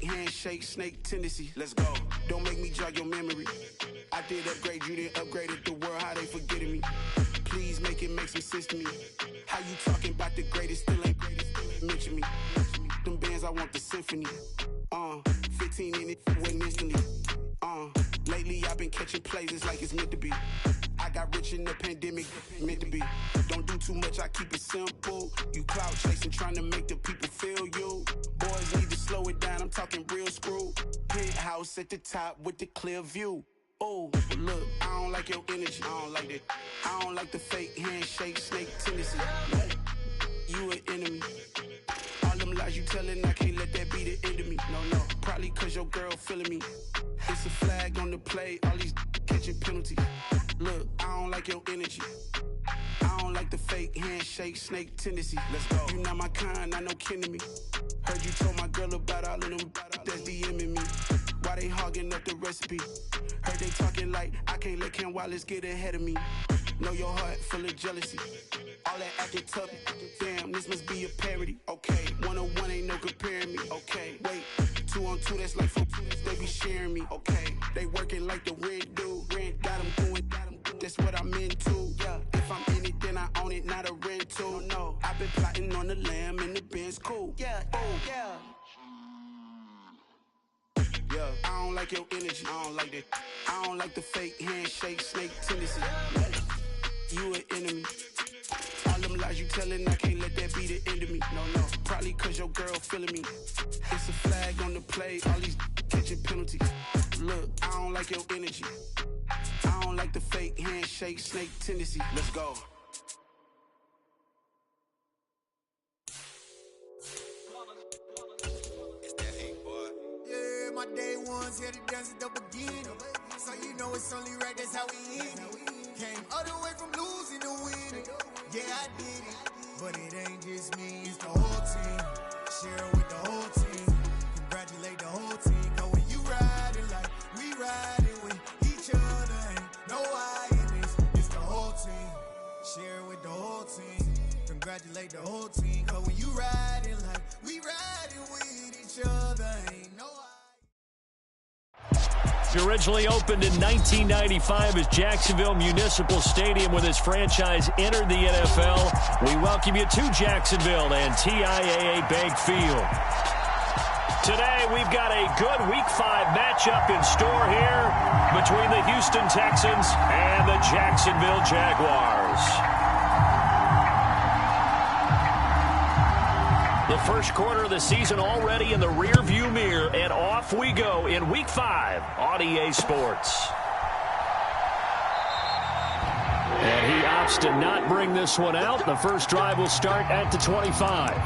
handshake, snake tendency. Let's go. Don't make me jog your memory. I did upgrade, you didn't upgrade it. The world, how they forgetting me. Please make it make some sense to me. How you talking about the greatest, still ain't mention me. Them bands, I want the symphony. 15 in it, went instantly. Lately I've been catching plays, it's like it's meant to be. I got rich in the pandemic, meant to be. Don't do too much, I keep it simple. You clout chasing, trying to make the people feel you. Boys need to slow it down, I'm talking real screw. Penthouse at the top with the clear view. Oh, but look, I don't like your energy, I don't like that. I don't like the fake handshake, snake tendency. You an enemy. All them lies you telling, I can't let that be the end of me. No, probably cause your girl feeling me. It's a flag on the play, all these catching penalties. Look, I don't like your energy. I don't like the fake handshake, snake tendency. Let's go. You not my kind, I know kin to me. Heard you told my girl about all of them that's DMing me. Why they hogging up the recipe? Heard they talking like I can't let Ken Wallace get ahead of me. Know your heart full of jealousy. All that acting tough, damn, this must be a parody. Okay, 1-on-1 ain't no comparing me. Okay, wait, 2-on-2, that's like they be sharing me. Okay, they working like the rent do. Rent got them doing, that's what I'm into. Yeah, if I'm in it, then I own it, not a rental. No, I've been plotting on the lamb and the Benz cool. Yeah, oh, yeah. Yeah, I don't like your energy, I don't like that. I don't like the fake handshake, snake tendency. You an enemy. All them lies you telling, I can't let that be the end of me. No, probably cause your girl feeling me. It's a flag on the play, all these catching penalties. Look, I don't like your energy. I don't like the fake handshake, snake tendency. Let's go. Yeah, my day ones here to dance at the beginning. So you know it's only right, that's how we end it. Came all the way from losing to winning. Yeah, I did it, but it ain't just me, it's the whole team. Share it with the whole team. Congratulate the whole team. Cause when you riding like we riding with each other, ain't no I in this, it's the whole team. Share it with the whole team. Congratulate the whole team. Cause when you riding like we riding with each other, ain't no I. Originally opened in 1995 as Jacksonville Municipal Stadium when this franchise entered the NFL. We welcome you to Jacksonville and TIAA Bank Field. Today we've got a good Week 5 matchup in store here between the Houston Texans and the Jacksonville Jaguars. The first quarter of the season already in the rearview mirror, and off we go in Week 5 on EA Sports. And he opts to not bring this one out. The first drive will start at the 25.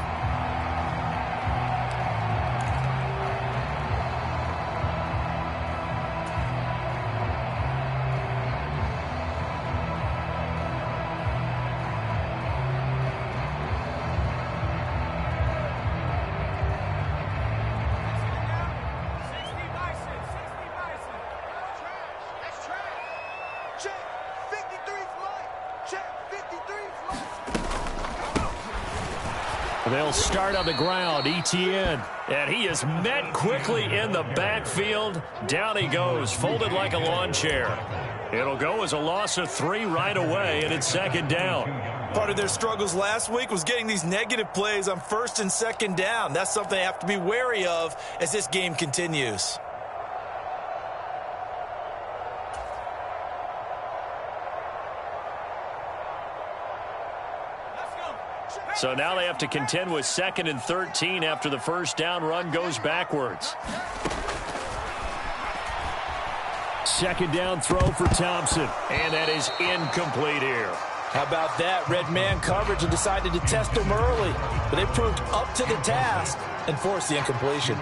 They'll start on the ground, Etienne. And he is met quickly in the backfield. Down he goes, folded like a lawn chair. It'll go as a loss of 3 right away, and it's second down. Part of their struggles last week was getting these negative plays on first and second down. That's something they have to be wary of as this game continues. So now they have to contend with 2nd and 13 after the first down run goes backwards. Second down throw for Thompson, and that is incomplete here. How about that? Red man coverage and decided to test them early, but they proved up to the task and forced the incompletion.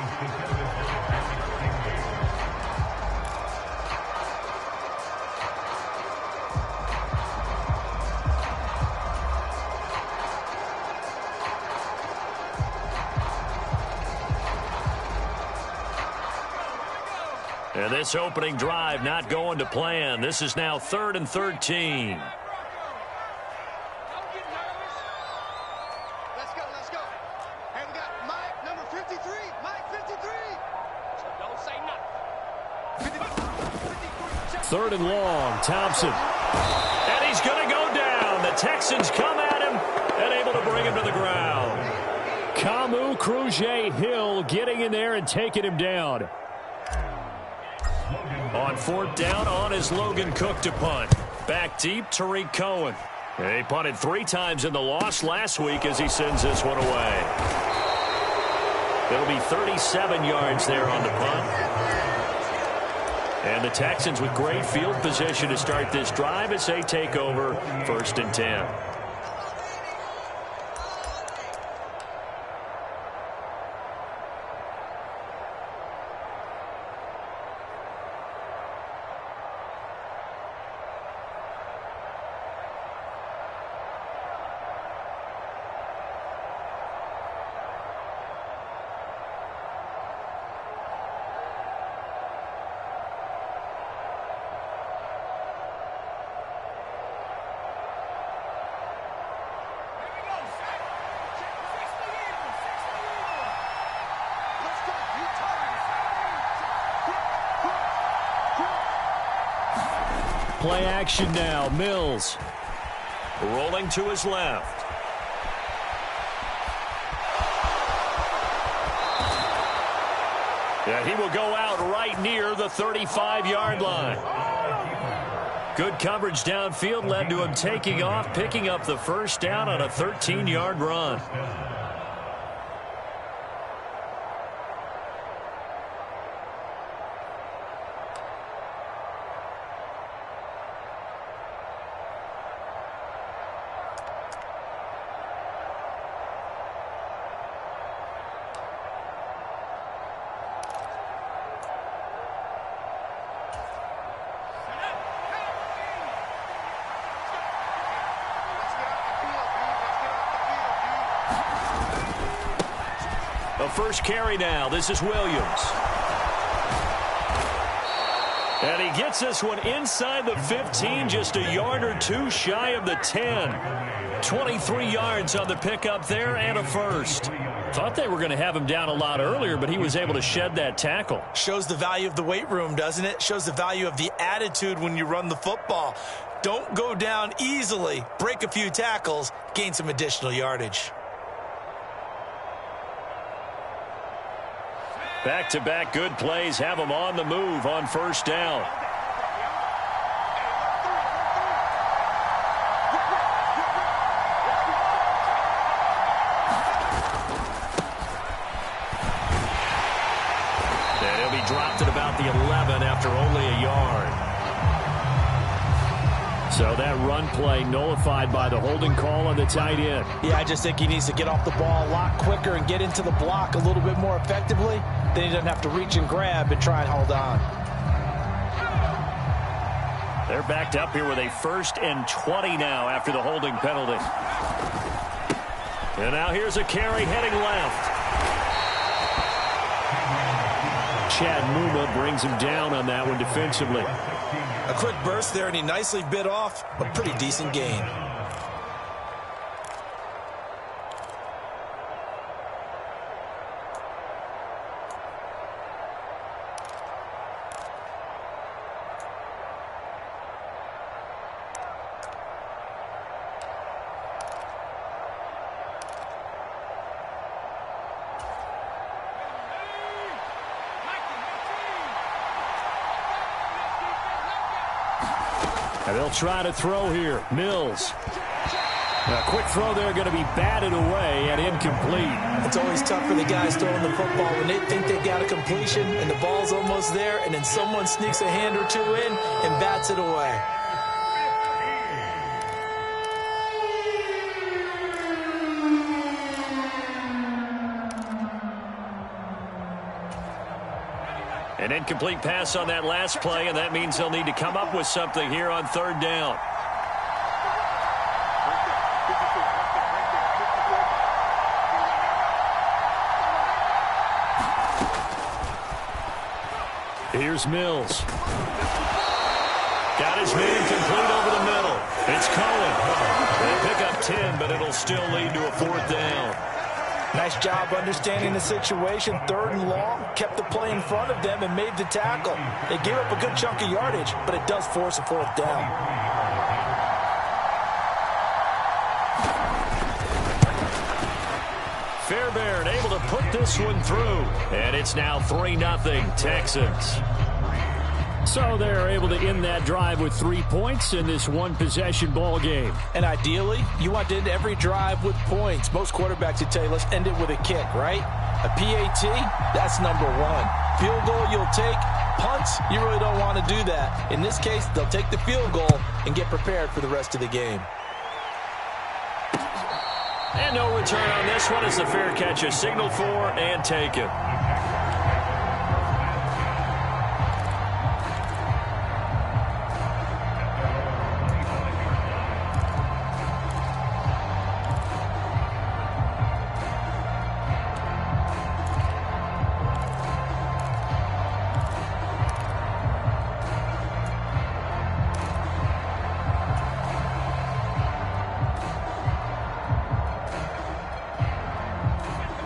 And this opening drive not going to plan. This is now 3rd and 13. Let's go. Hey, we got Mike, number 53. Mike, 53. Third and long, Thompson. And he's going to go down. The Texans come at him and able to bring him to the ground. Kamu Cruz-Hill getting in there and taking him down. On fourth down, on is Logan Cook to punt. Back deep, Tariq Cohen. He punted 3 times in the loss last week as he sends this one away. It'll be 37 yards there on the punt. And the Texans with great field position to start this drive as they take over 1st and 10. Play action now. Mills rolling to his left. And he will go out right near the 35-yard line. Good coverage downfield led to him taking off, picking up the first down on a 13-yard run. A first carry now. This is Williams. And he gets this one inside the 15, just a yard or two shy of the 10. 23 yards on the pickup there and a first. Thought they were going to have him down a lot earlier, but he was able to shed that tackle. Shows the value of the weight room, doesn't it? Shows the value of the attitude when you run the football. Don't go down easily. Break a few tackles. Gain some additional yardage. Back-to-back good plays have him on the move on first down. And he'll be dropped at about the 11 after only a yard. So that run play nullified by the holding call on the tight end. Yeah, I just think he needs to get off the ball a lot quicker and get into the block a little bit more effectively. Then he doesn't have to reach and grab and try and hold on. They're backed up here with a 1st and 20 now after the holding penalty. And now here's a carry heading left. Chad Muma brings him down on that one defensively. A quick burst there, and he nicely bit off a pretty decent gain. And they'll try to throw here. Mills. A quick throw there going to be batted away and incomplete. It's always tough for the guys throwing the football when they think they've got a completion and the ball's almost there, and then someone sneaks a hand or two in and bats it away. An incomplete pass on that last play, and that means they'll need to come up with something here on third down. Here's Mills. Got his man complete over the middle. It's Cohen. They pick up 10, but it'll still lead to a 4th down. Nice job understanding the situation. 3rd and long, kept the play in front of them and made the tackle. They gave up a good chunk of yardage, but it does force a 4th down. Fairbairn able to put this one through, and it's now 3-0 Texans. So they're able to end that drive with 3 points in this one-possession ball game. And ideally, you want to end every drive with points. Most quarterbacks would tell you, let's end it with a kick, right? A PAT, that's number 1. Field goal you'll take. Punts, you really don't want to do that. In this case, they'll take the field goal and get prepared for the rest of the game. And no return on this one as the fair catch is signaled for and taken.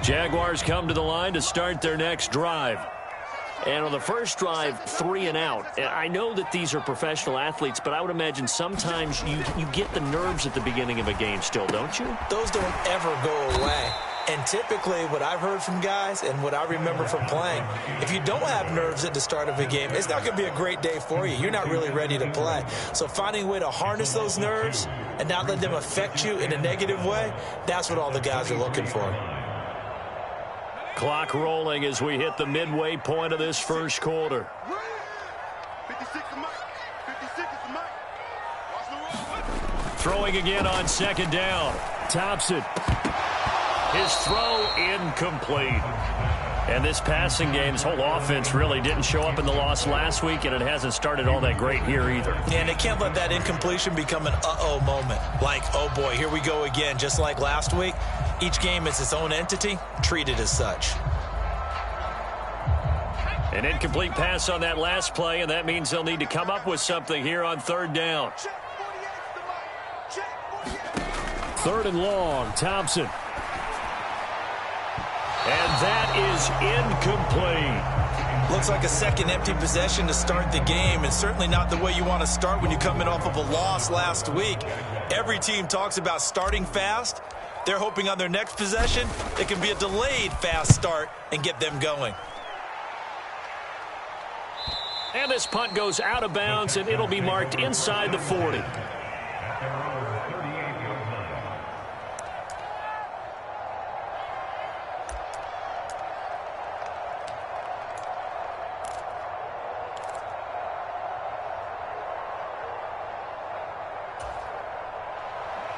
Jaguars come to the line to start their next drive. And on the first drive, 3 and out. And I know that these are professional athletes, but I would imagine sometimes you get the nerves at the beginning of a game still, don't you? Those don't ever go away. And typically what I've heard from guys and what I remember from playing, if you don't have nerves at the start of a game, it's not going to be a great day for you. You're not really ready to play. So finding a way to harness those nerves and not let them affect you in a negative way, that's what all the guys are looking for. Clock rolling as we hit the midway point of this first quarter. 56 to Mike. 56 to Mike. Watch the roll. Throwing again on 2nd down. Thompson. His throw incomplete. And this passing game's whole offense really didn't show up in the loss last week, and it hasn't started all that great here either. Yeah, and they can't let that incompletion become an uh-oh moment. Like, oh boy, here we go again, just like last week. Each game is its own entity, treated as such. An incomplete pass on that last play, and that means they'll need to come up with something here on 3rd down. 3rd and long, Thompson. And that is incomplete. Looks like a second empty possession to start the game, and certainly not the way you want to start when you're coming off of a loss last week. Every team talks about starting fast. They're hoping on their next possession it can be a delayed fast start and get them going. And this punt goes out of bounds, and it'll be marked inside the 40.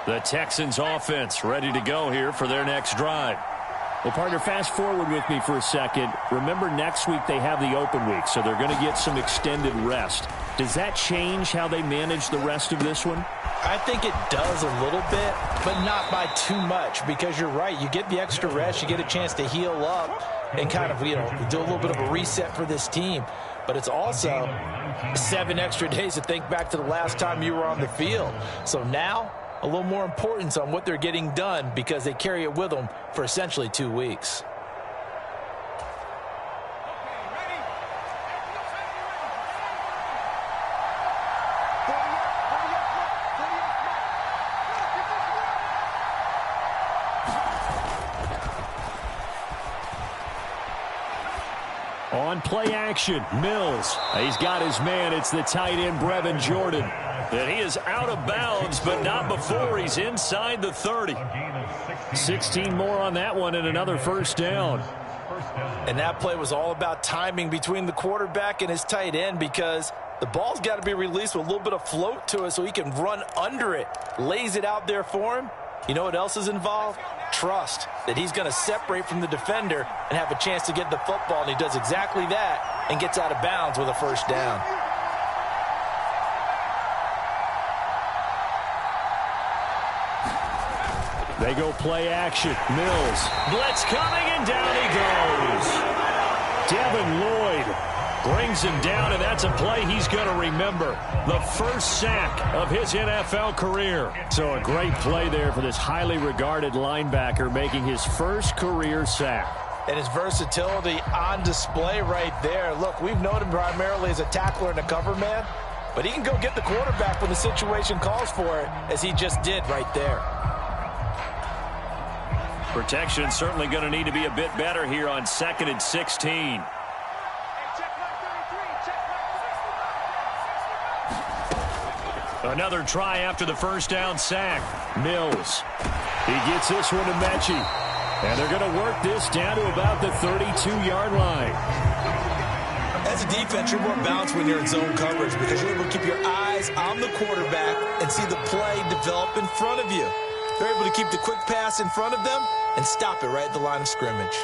The Texans offense ready to go here for their next drive. Well, partner, fast forward with me for a second. Remember, next week they have the open week, so they're going to get some extended rest. Does that change how they manage the rest of this one? I think it does a little bit, but not by too much, because you're right. You get the extra rest. You get a chance to heal up and kind of, do a little bit of a reset for this team. But it's also 7 extra days to think back to the last time you were on the field. So now, a little more importance on what they're getting done because they carry it with them for essentially 2 weeks. On play action, Mills. He's got his man. It's the tight end, Brevin Jordan. And he is out of bounds, but not before he's inside the 30. 16 more on that one and another first down. And that play was all about timing between the quarterback and his tight end because the ball's got to be released with a little bit of float to it so he can run under it. Lays it out there for him. You know what else is involved? Trust that he's going to separate from the defender and have a chance to get the football, and he does exactly that and gets out of bounds with a first down. They go play action. Mills. Blitz coming, and down he goes. Devin Lloyd Brings him down, and that's a play he's going to remember. The first sack of his NFL career. So a great play there for this highly regarded linebacker, making his first career sack. And his versatility on display right there. Look, we've known him primarily as a tackler and a cover man, but he can go get the quarterback when the situation calls for it, as he just did right there. Protection certainly going to need to be a bit better here on 2nd and 16. Another try after the first down sack. Mills. He gets this one to Mechie. And they're going to work this down to about the 32-yard line. As a defense, you're more balanced when you're in zone coverage because you're able to keep your eyes on the quarterback and see the play develop in front of you. They're able to keep the quick pass in front of them and stop it right at the line of scrimmage.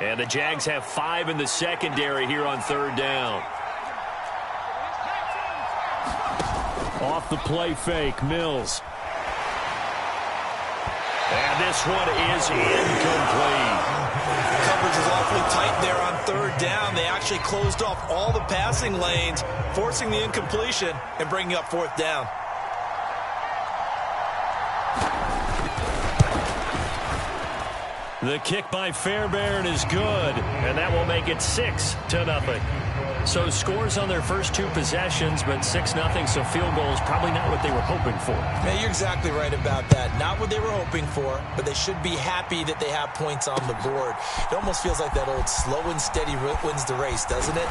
And the Jags have 5 in the secondary here on 3rd down. Off the play fake, Mills. And this one is incomplete. Coverage was awfully tight there on 3rd down. They actually closed off all the passing lanes, forcing the incompletion and bringing up 4th down. The kick by Fairbairn is good, and that will make it 6-0. So scores on their first 2 possessions, but 6-0, so field goal is probably not what they were hoping for. Yeah, you're exactly right about that. Not what they were hoping for, but they should be happy that they have points on the board. It almost feels like that old slow and steady wins the race, doesn't it?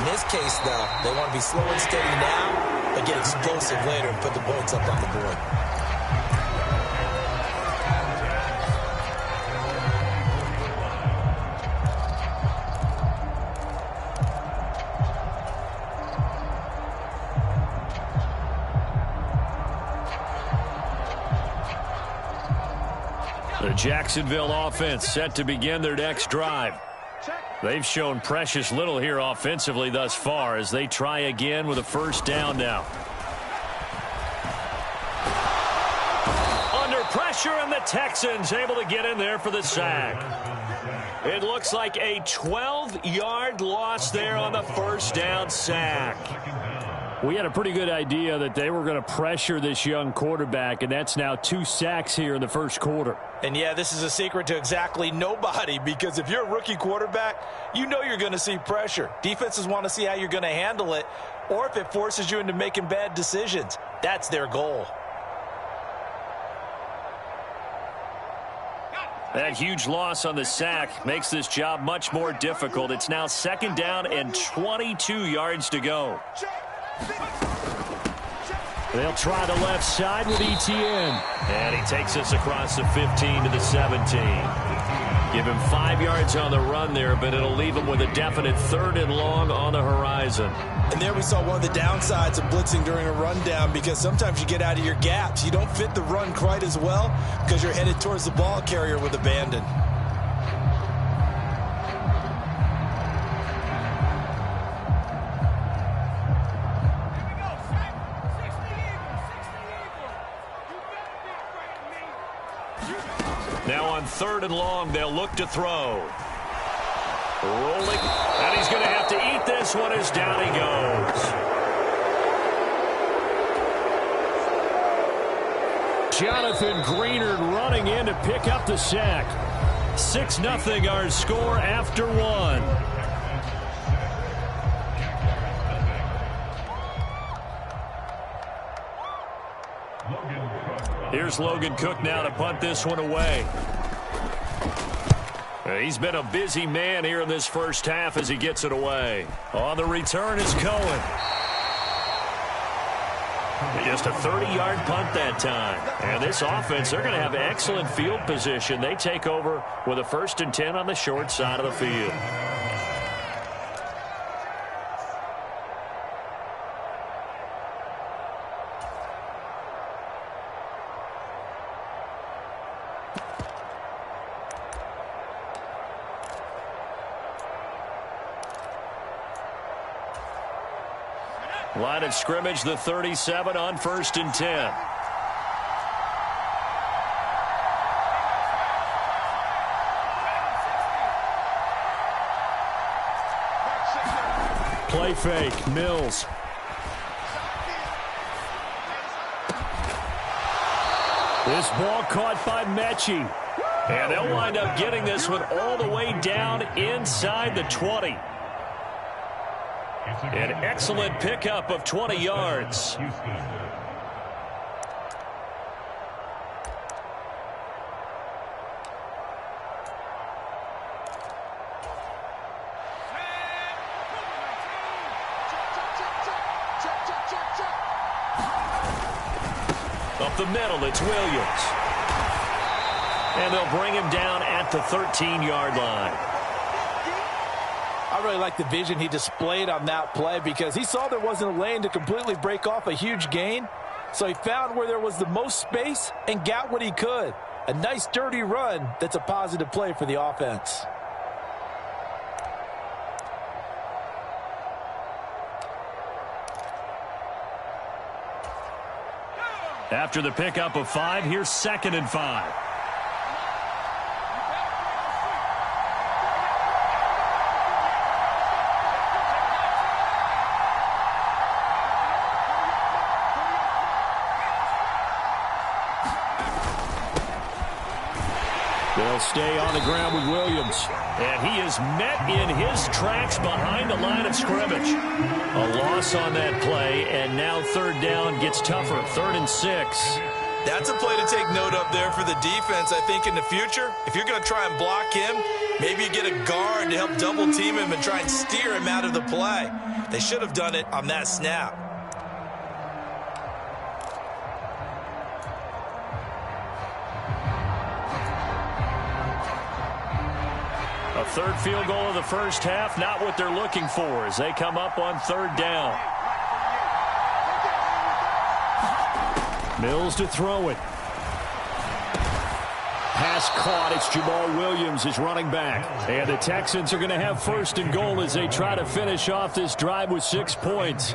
In this case, though, they want to be slow and steady now, but get explosive later and put the points up on the board. The Jacksonville offense set to begin their next drive. They've shown precious little here offensively thus far as they try again with a first down now. Under pressure, and the Texans able to get in there for the sack. It looks like a 12-yard loss there on the first down sack. We had a pretty good idea that they were going to pressure this young quarterback, and that's now 2 sacks here in the first quarter. And, yeah, this is a secret to exactly nobody, because if you're a rookie quarterback, you know you're going to see pressure. Defenses want to see how you're going to handle it, or if it forces you into making bad decisions. That's their goal. That huge loss on the sack makes this job much more difficult. It's now 2nd down and 22 yards to go. They'll try the left side with Etienne. And he takes us across the 15 to the 17. Give him 5 yards on the run there, but it'll leave him with a definite 3rd and long on the horizon. And there we saw one of the downsides of blitzing during a rundown, because sometimes you get out of your gaps. You don't fit the run quite as well because you're headed towards the ball carrier with abandon. Now on 3rd and long, they'll look to throw. Rolling, and he's going to have to eat this one as down he goes. Jonathan Greenard running in to pick up the sack. 6-0 our score after 1. Here's Logan Cook now to punt this one away. He's been a busy man here in this first half as he gets it away. On the return is Cohen. Just a 30-yard punt that time. And this offense, they're going to have excellent field position. They take over with a 1st and 10 on the short side of the field. Line of scrimmage, the 37 on 1st and 10. Play fake, Mills. This ball caught by Mechie. And they'll wind up getting this one all the way down inside the 20. An excellent pickup of 20 yards. Up the middle, it's Williams. And they'll bring him down at the 13-yard line. I really like the vision he displayed on that play because he saw there wasn't a lane to completely break off a huge gain. So he found where there was the most space and got what he could. A nice, dirty run that's a positive play for the offense. After the pickup of 5, here's 2nd and 5. They'll stay on the ground with Williams. And he is met in his tracks behind the line of scrimmage. A loss on that play, and now 3rd down gets tougher. 3rd and 6. That's a play to take note of there for the defense. I think in the future, if you're going to try and block him, maybe you get a guard to help double team him and try and steer him out of the play. They should have done it on that snap. A 3rd field goal of the first half, not what they're looking for as they come up on 3rd down. Mills to throw it. Pass caught. It's Jamal Williams is running back. And the Texans are going to have 1st and goal as they try to finish off this drive with 6 points.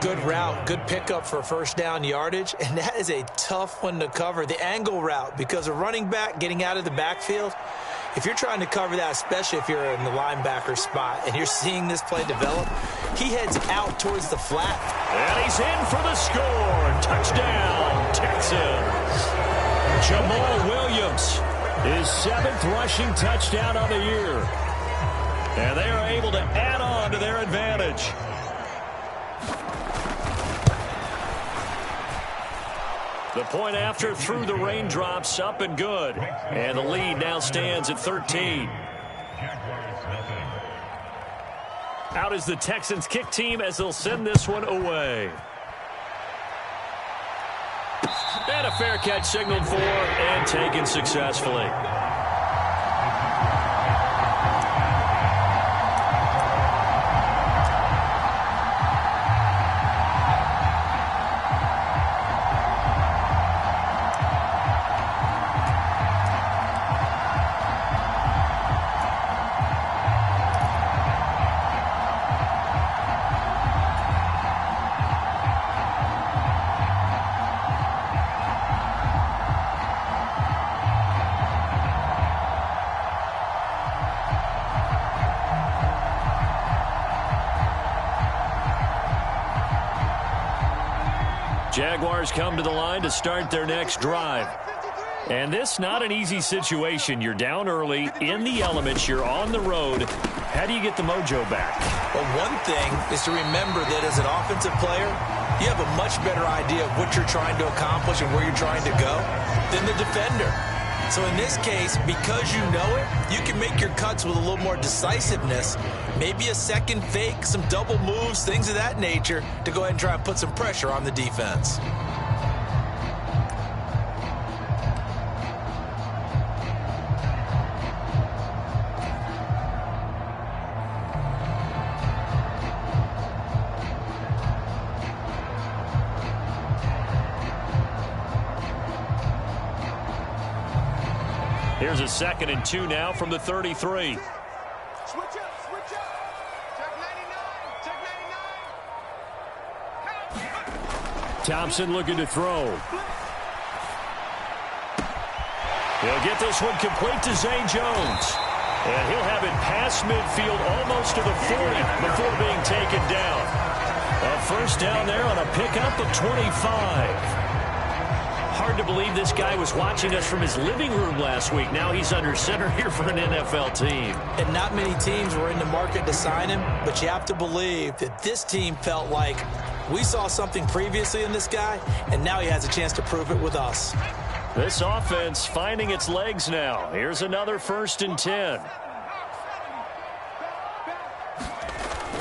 Good route, good pickup for 1st down yardage, and that is a tough one to cover, the angle route, because a running back getting out of the backfield, if you're trying to cover that, especially if you're in the linebacker spot and you're seeing this play develop, he heads out towards the flat. And he's in for the score. Touchdown, Texans. Jamal Williams, his 7th rushing touchdown of the year. And they are able to add on to their advantage. The point after through the raindrops, up and good. And the lead now stands at 13. Out is the Texans kick team as they'll send this one away. And a fair catch signaled for and taken successfully. Jaguars come to the line to start their next drive. And this not an easy situation. You're down early, in the elements, you're on the road. How do you get the mojo back? Well, one thing is to remember that as an offensive player, you have a much better idea of what you're trying to accomplish and where you're trying to go than the defender. So in this case, because you know it, you can make your cuts with a little more decisiveness. Maybe a second fake, some double moves, things of that nature to go ahead and try and put some pressure on the defense. Here's a 2nd and 2 now from the 33. Switch up, switch up. Check 99, check 99. Thompson looking to throw. He'll get this one complete to Zay Jones. And he'll have it past midfield almost to the 40 before being taken down. A first down there on a pickup of 25. Hard to believe this guy was watching us from his living room last week. Now he's under center here for an NFL team. And not many teams were in the market to sign him, but you have to believe that this team felt like we saw something previously in this guy, and now he has a chance to prove it with us. This offense finding its legs now. Here's another 1st and 10.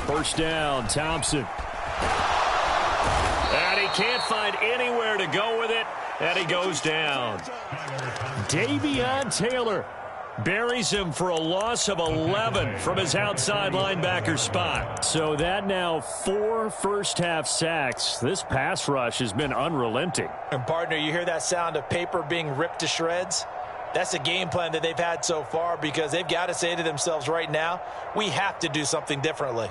First down, Thompson. And he can't find anywhere to go with it, and he goes down. Davion Taylor buries him for a loss of 11 from his outside linebacker spot. So that now 4 first-half sacks. This pass rush has been unrelenting. And, partner, you hear that sound of paper being ripped to shreds? That's the game plan that they've had so far because they've got to say to themselves right now, we have to do something differently.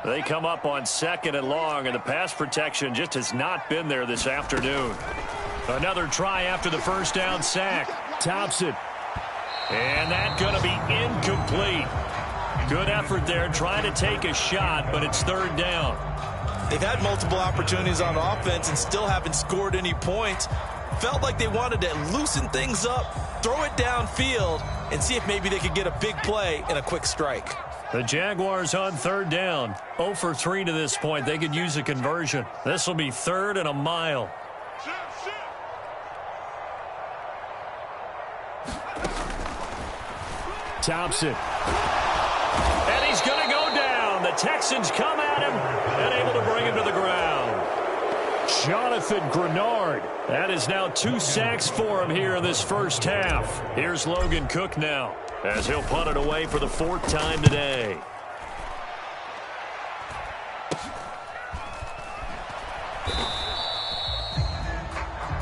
They come up on 2nd and long, and the pass protection just has not been there this afternoon. Another try after the first down sack. Thompson. And that's going to be incomplete. Good effort there trying to take a shot, but it's 3rd down. They've had multiple opportunities on offense and still haven't scored any points. Felt like they wanted to loosen things up, throw it downfield, and see if maybe they could get a big play and a quick strike. The Jaguars on 3rd down. 0 for 3 to this point. They could use a conversion. This will be 3rd and a mile. Thompson. And he's going to go down. The Texans come at him and able to bring him to the ground. Jonathan Grenard. That is now 2 sacks for him here in this first half. Here's Logan Cook now as he'll punt it away for the 4th time today.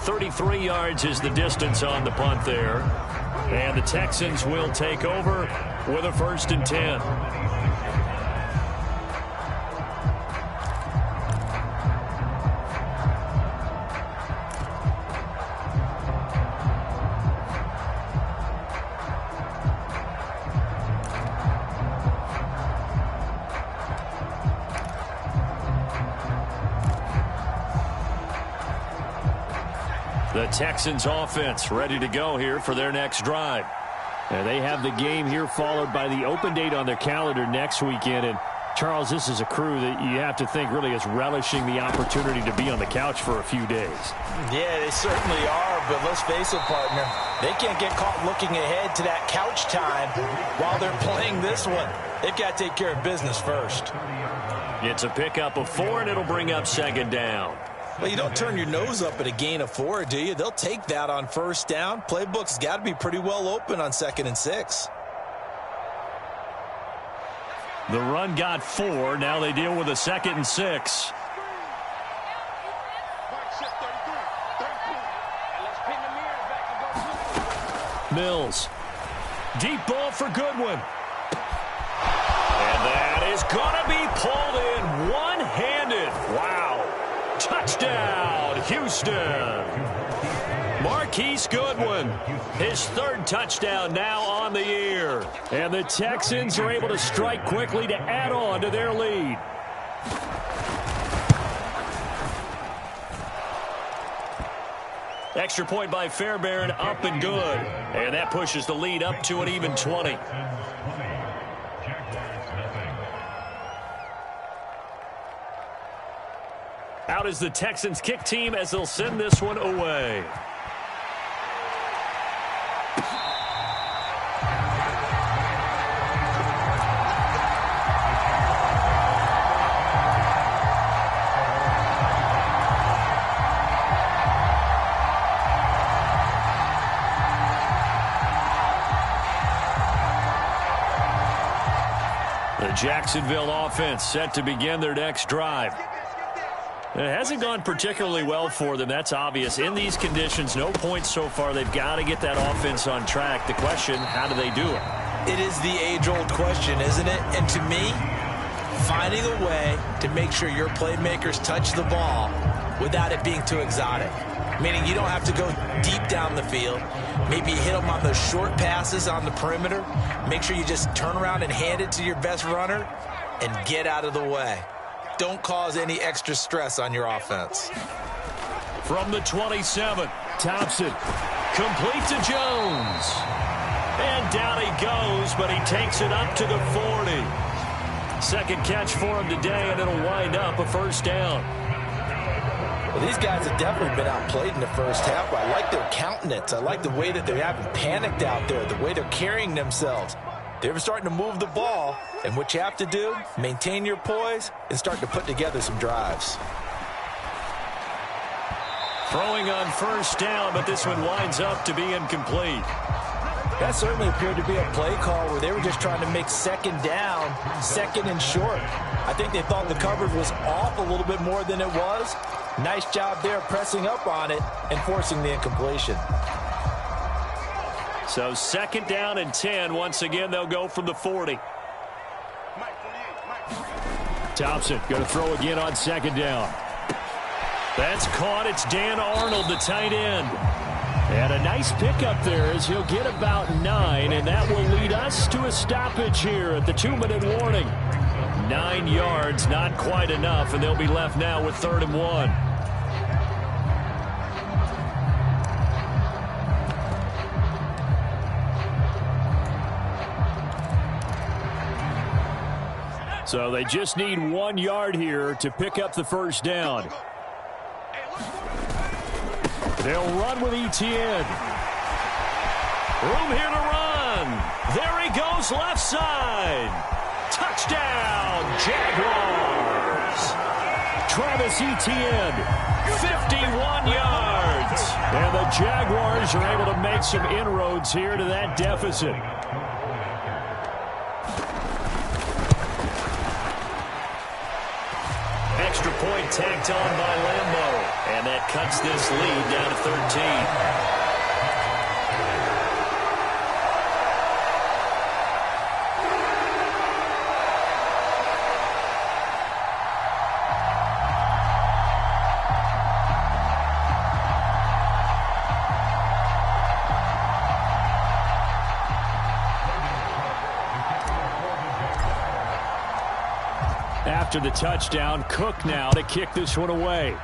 .33 yards is the distance on the punt there. And the Texans will take over with a 1st and 10. The Texans offense ready to go here for their next drive. And they have the game here followed by the open date on their calendar next weekend. And Charles, this is a crew that you have to think really is relishing the opportunity to be on the couch for a few days. Yeah, they certainly are, but let's face it, partner. They can't get caught looking ahead to that couch time while they're playing this one. They've got to take care of business first. It's a pickup of 4, and it'll bring up 2nd down. Well, you don't turn your nose up at a gain of 4, do you? They'll take that on 1st down. Playbook's got to be pretty well open on 2nd and 6. The run got 4. Now they deal with a 2nd and 6. Mills. Deep ball for Goodwin. And that is going to be pulled in one-handed. Wow. Touchdown, Houston. Marquise Goodwin, his 3rd touchdown now on the year. And the Texans are able to strike quickly to add on to their lead. Extra point by Fairbairn, up and good. And that pushes the lead up to an even 20. Out is the Texans kick team as they'll send this one away. The Jacksonville offense set to begin their next drive. It hasn't gone particularly well for them. That's obvious. In these conditions, no points so far. They've got to get that offense on track. The question, how do they do it? It is the age-old question, isn't it? And to me, finding a way to make sure your playmakers touch the ball without it being too exotic. Meaning you don't have to go deep down the field. Maybe you hit them on those short passes on the perimeter. Make sure you just turn around and hand it to your best runner and get out of the way. Don't cause any extra stress on your offense. From the 27, Thompson, complete to Jones. And down he goes, but he takes it up to the 40. Second catch for him today, and it'll wind up a first down. Well, these guys have definitely been outplayed in the first half. I like their countenance. I like the way that they haven't panicked out there, the way they're carrying themselves. They're starting to move the ball, and what you have to do, maintain your poise and start to put together some drives. Throwing on first down, but this one winds up to be incomplete. That certainly appeared to be a play call where they were just trying to make second down, second and short. I think they thought the coverage was off a little bit more than it was. Nice job there pressing up on it and forcing the incompletion. So second down and 10. Once again, they'll go from the 40. Thompson going to throw again on second down. That's caught. It's Dan Arnold, the tight end. And a nice pickup there as he'll get about 9, and that will lead us to a stoppage here at the 2-minute warning. 9 yards, not quite enough, and they'll be left now with 3rd and 1. So they just need 1 yard here to pick up the first down. They'll run with Etienne. Room here to run. There he goes, left side. Touchdown, Jaguars. Travis Etienne, 51 yards. And the Jaguars are able to make some inroads here to that deficit. Extra point tacked on by Lambeau. And that cuts this lead down to 13. After the touchdown, Cook now to kick this one away.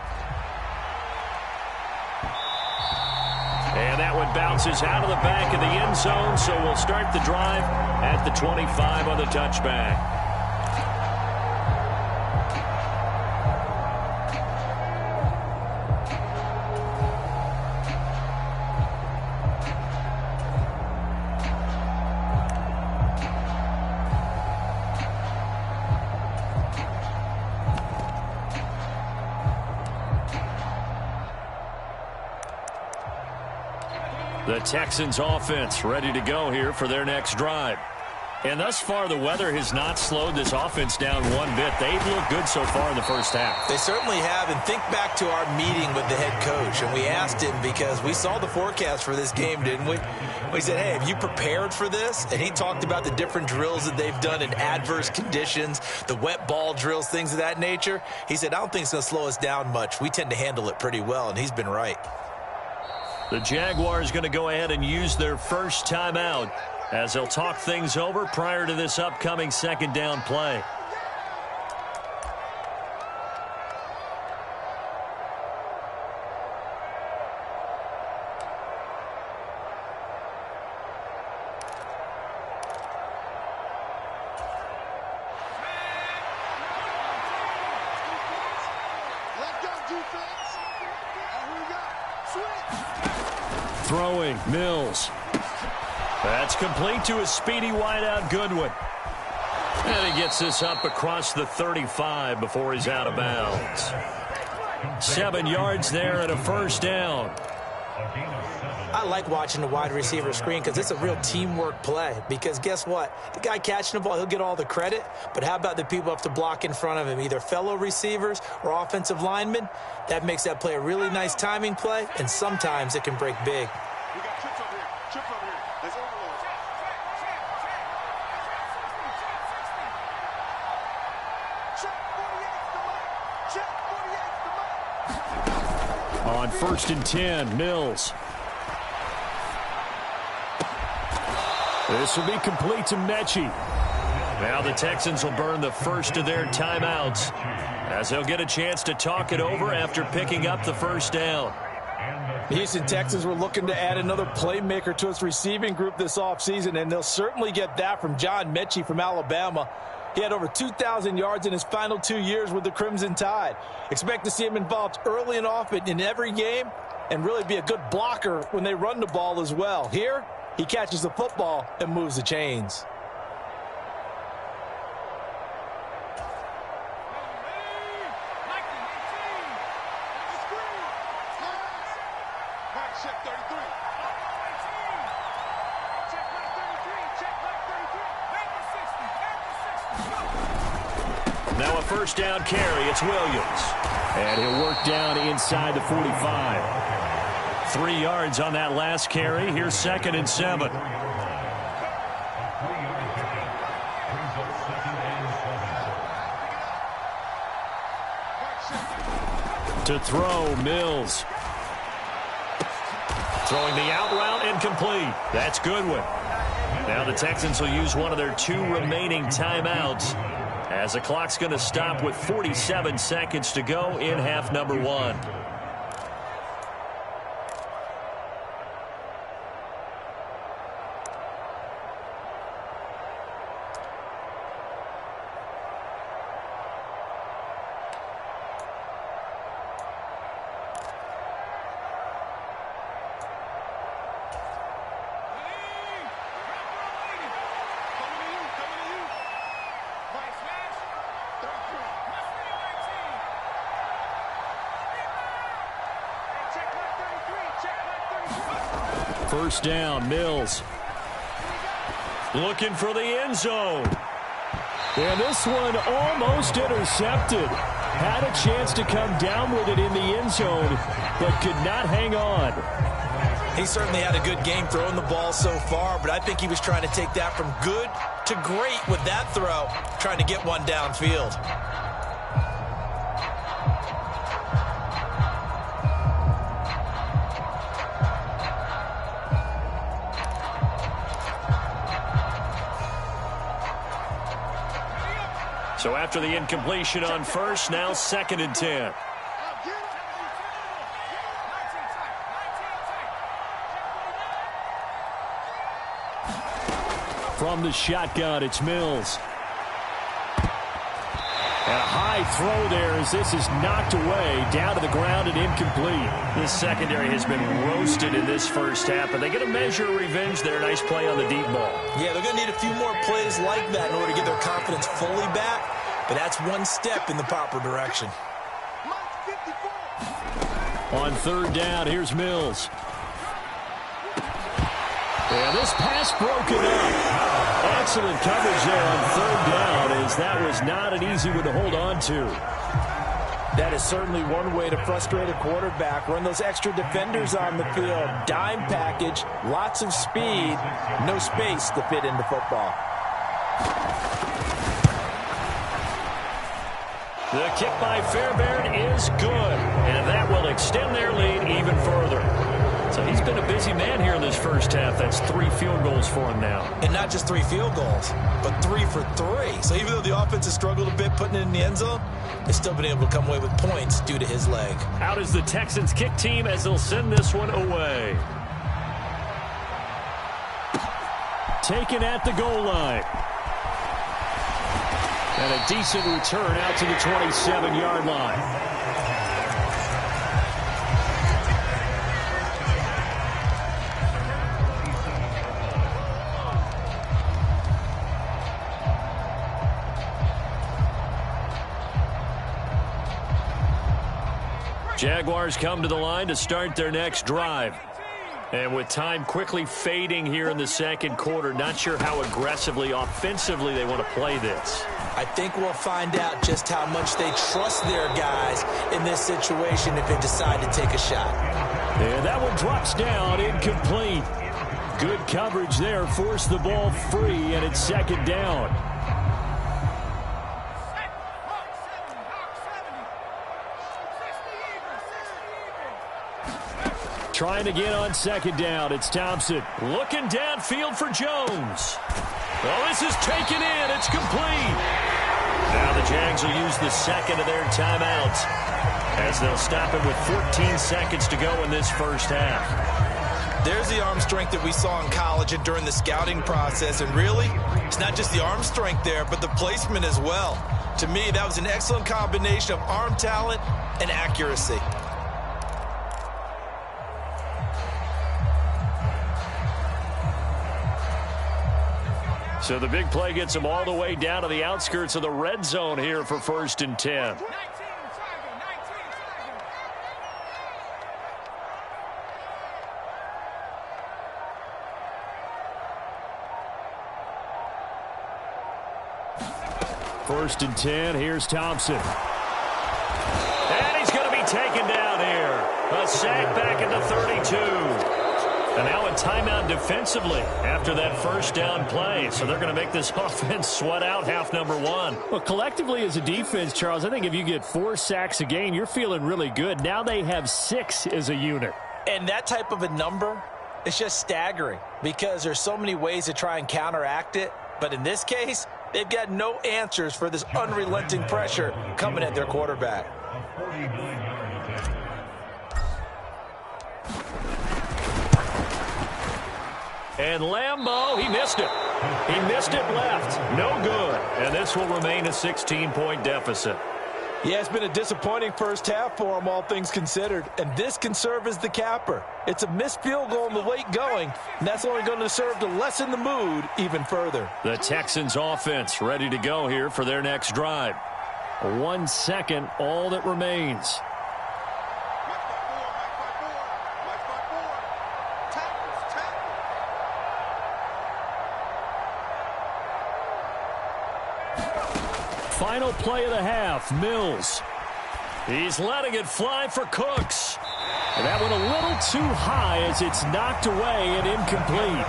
And that one bounces out of the back of the end zone, so we'll start the drive at the 25 on the touchback. The Texans offense ready to go here for their next drive. And thus far, the weather has not slowed this offense down one bit. They've looked good so far in the first half. They certainly have. And think back to our meeting with the head coach. And we asked him because we saw the forecast for this game, didn't we? We said, hey, have you prepared for this? And he talked about the different drills that they've done in adverse conditions, the wet ball drills, things of that nature. He said, I don't think it's going to slow us down much. We tend to handle it pretty well, and he's been right. The Jaguars going to go ahead and use their first timeout as they'll talk things over prior to this upcoming second down play. Throwing, Mills. That's complete to a speedy wideout, Goodwin. And he gets this up across the 35 before he's out of bounds. 7 yards there and a first down. I like watching the wide receiver screen because it's a real teamwork play. Because guess what? The guy catching the ball, he'll get all the credit. But how about the people up to block in front of him, either fellow receivers or offensive linemen? That makes that play a really nice timing play, and sometimes it can break big. We got trips over here. Trips over here. Let's overload. On 1st and 10, Mills. This will be complete to Mechie. Now the Texans will burn the first of their timeouts as they'll get a chance to talk it over after picking up the first down. The Houston Texans were looking to add another playmaker to its receiving group this offseason, and they'll certainly get that from John Mechie from Alabama. He had over 2,000 yards in his final 2 years with the Crimson Tide. Expect to see him involved early and often in every game and really be a good blocker when they run the ball as well. Here, he catches the football and moves the chains. Now a first down carry. It's Williams. And he'll work down inside the 45. 3 yards on that last carry. Here's 2nd and 7. To throw, Mills. Throwing the out route incomplete. That's Goodwin. Now the Texans will use one of their 2 remaining timeouts as the clock's going to stop with 47 seconds to go in half number 1. First down, Mills. Looking for the end zone. And this one almost intercepted. Had a chance to come down with it in the end zone, but could not hang on. He certainly had a good game throwing the ball so far, but I think he was trying to take that from good to great with that throw, trying to get one downfield. So after the incompletion on first, now 2nd and 10. From the shotgun, it's Mills. And a high throw there as this is knocked away, down to the ground and incomplete. This secondary has been roasted in this first half, but they get a measure of revenge there. Nice play on the deep ball. Yeah, they're going to need a few more plays like that in order to get their confidence fully back, but that's one step in the proper direction. On 3rd down, here's Mills. And this pass broken up. Excellent coverage there on 3rd down, as that was not an easy one to hold on to. That is certainly one way to frustrate a quarterback. Run those extra defenders on the field. Dime package, lots of speed, no space to fit into football. The kick by Fairbairn is good, and that will extend their lead even further. So he's been a busy man here in this first half. That's 3 field goals for him now. And not just 3 field goals, but 3 for 3. So even though the offense has struggled a bit putting it in the end zone, they've still been able to come away with points due to his leg. Out is the Texans kick team as they'll send this one away. Taken at the goal line. And a decent return out to the 27-yard line. Jaguars come to the line to start their next drive. And with time quickly fading here in the second quarter, not sure how aggressively, offensively they want to play this. I think we'll find out just how much they trust their guys in this situation if they decide to take a shot. And that one drops down, incomplete. Good coverage there, forced the ball free, and it's 2nd down. Trying again on second down. It's Thompson. Looking downfield for Jones. Well, this is taken in. It's complete. Now the Jags will use the second of their timeouts as they'll stop it with 14 seconds to go in this first half. There's the arm strength that we saw in college and during the scouting process. And really, it's not just the arm strength there, but the placement as well. To me, that was an excellent combination of arm talent and accuracy. So the big play gets them all the way down to the outskirts of the red zone here for 1st and 10. First and 10, here's Thompson. And he's going to be taken down here. A sack back at the 32. And now a timeout defensively after that first down play. So they're going to make this offense sweat out half number one. Well, collectively as a defense, Charles, I think if you get 4 sacks a game, you're feeling really good. Now they have 6 as a unit. And that type of a number is just staggering because there's so many ways to try and counteract it. But in this case, they've got no answers for this unrelenting pressure coming at their quarterback. And Lambeau, he missed it. He missed it left. No good. And this will remain a 16-point deficit. Yeah, it's been a disappointing first half for them, all things considered. And this can serve as the capper. It's a missed field goal in the late going, and that's only going to serve to lessen the mood even further. The Texans offense ready to go here for their next drive. 1 second, all that remains. Final play of the half, Mills. He's letting it fly for Cooks. And that went a little too high as it's knocked away and incomplete.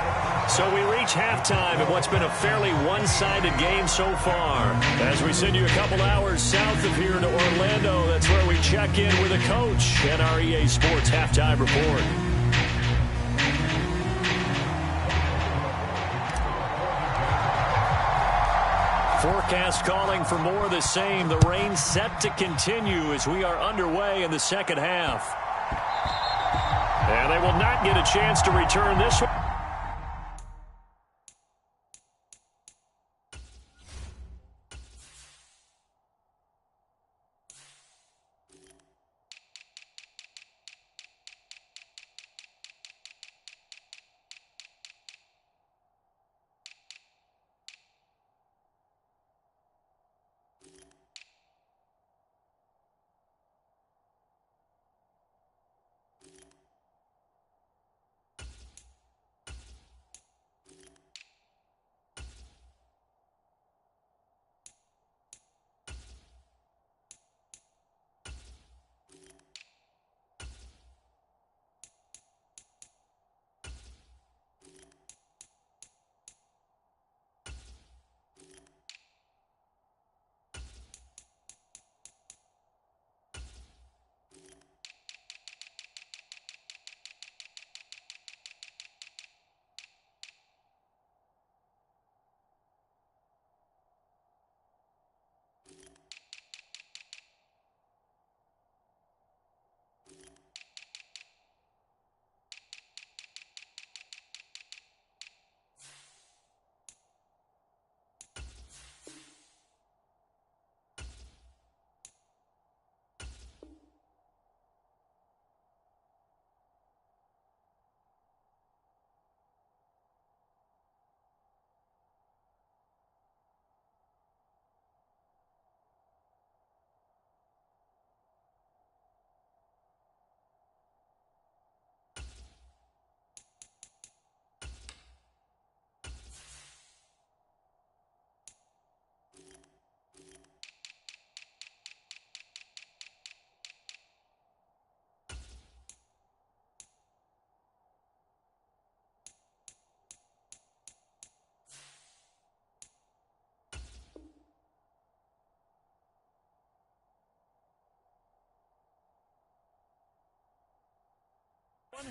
So we reach halftime in what's been a fairly one-sided game so far. As we send you a couple hours south of here to Orlando, that's where we check in with a coach and our EA Sports Halftime Report. Forecast calling for more of the same. The rain set to continue as we are underway in the second half. And they will not get a chance to return this one.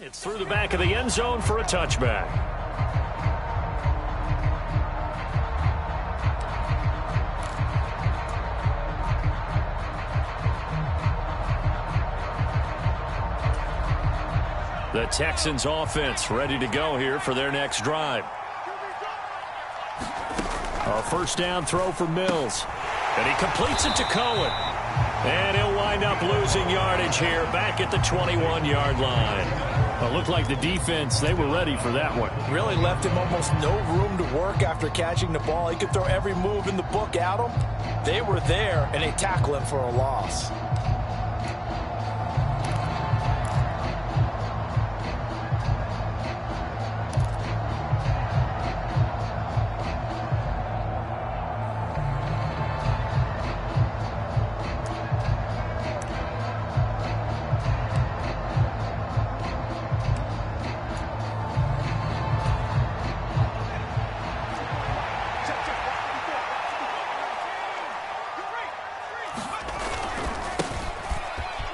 It's through the back of the end zone for a touchback. The Texans offense ready to go here for their next drive. A first down throw for Mills. And he completes it to Cohen. And he'll wind up losing yardage here back at the 21-yard line. Well, it looked like the defense, they were ready for that one. Really left him almost no room to work after catching the ball. He could throw every move in the book at him. They were there, and they tackle him for a loss.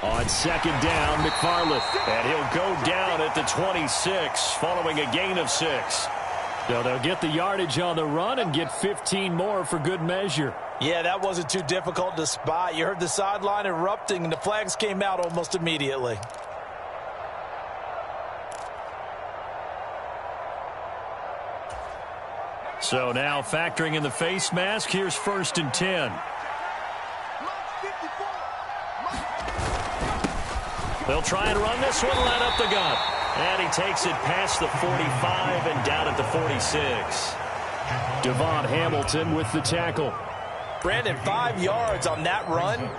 On second down, McFarland. And he'll go down at the 26 following a gain of 6. So they'll get the yardage on the run and get 15 more for good measure. Yeah, that wasn't too difficult to spot. You heard the sideline erupting, and the flags came out almost immediately. So now factoring in the face mask, here's 1st and 10. They'll try and run this one, let up the gun. And he takes it past the 45 and down at the 46. Devon Hamilton with the tackle. Brandon, 5 yards on that run.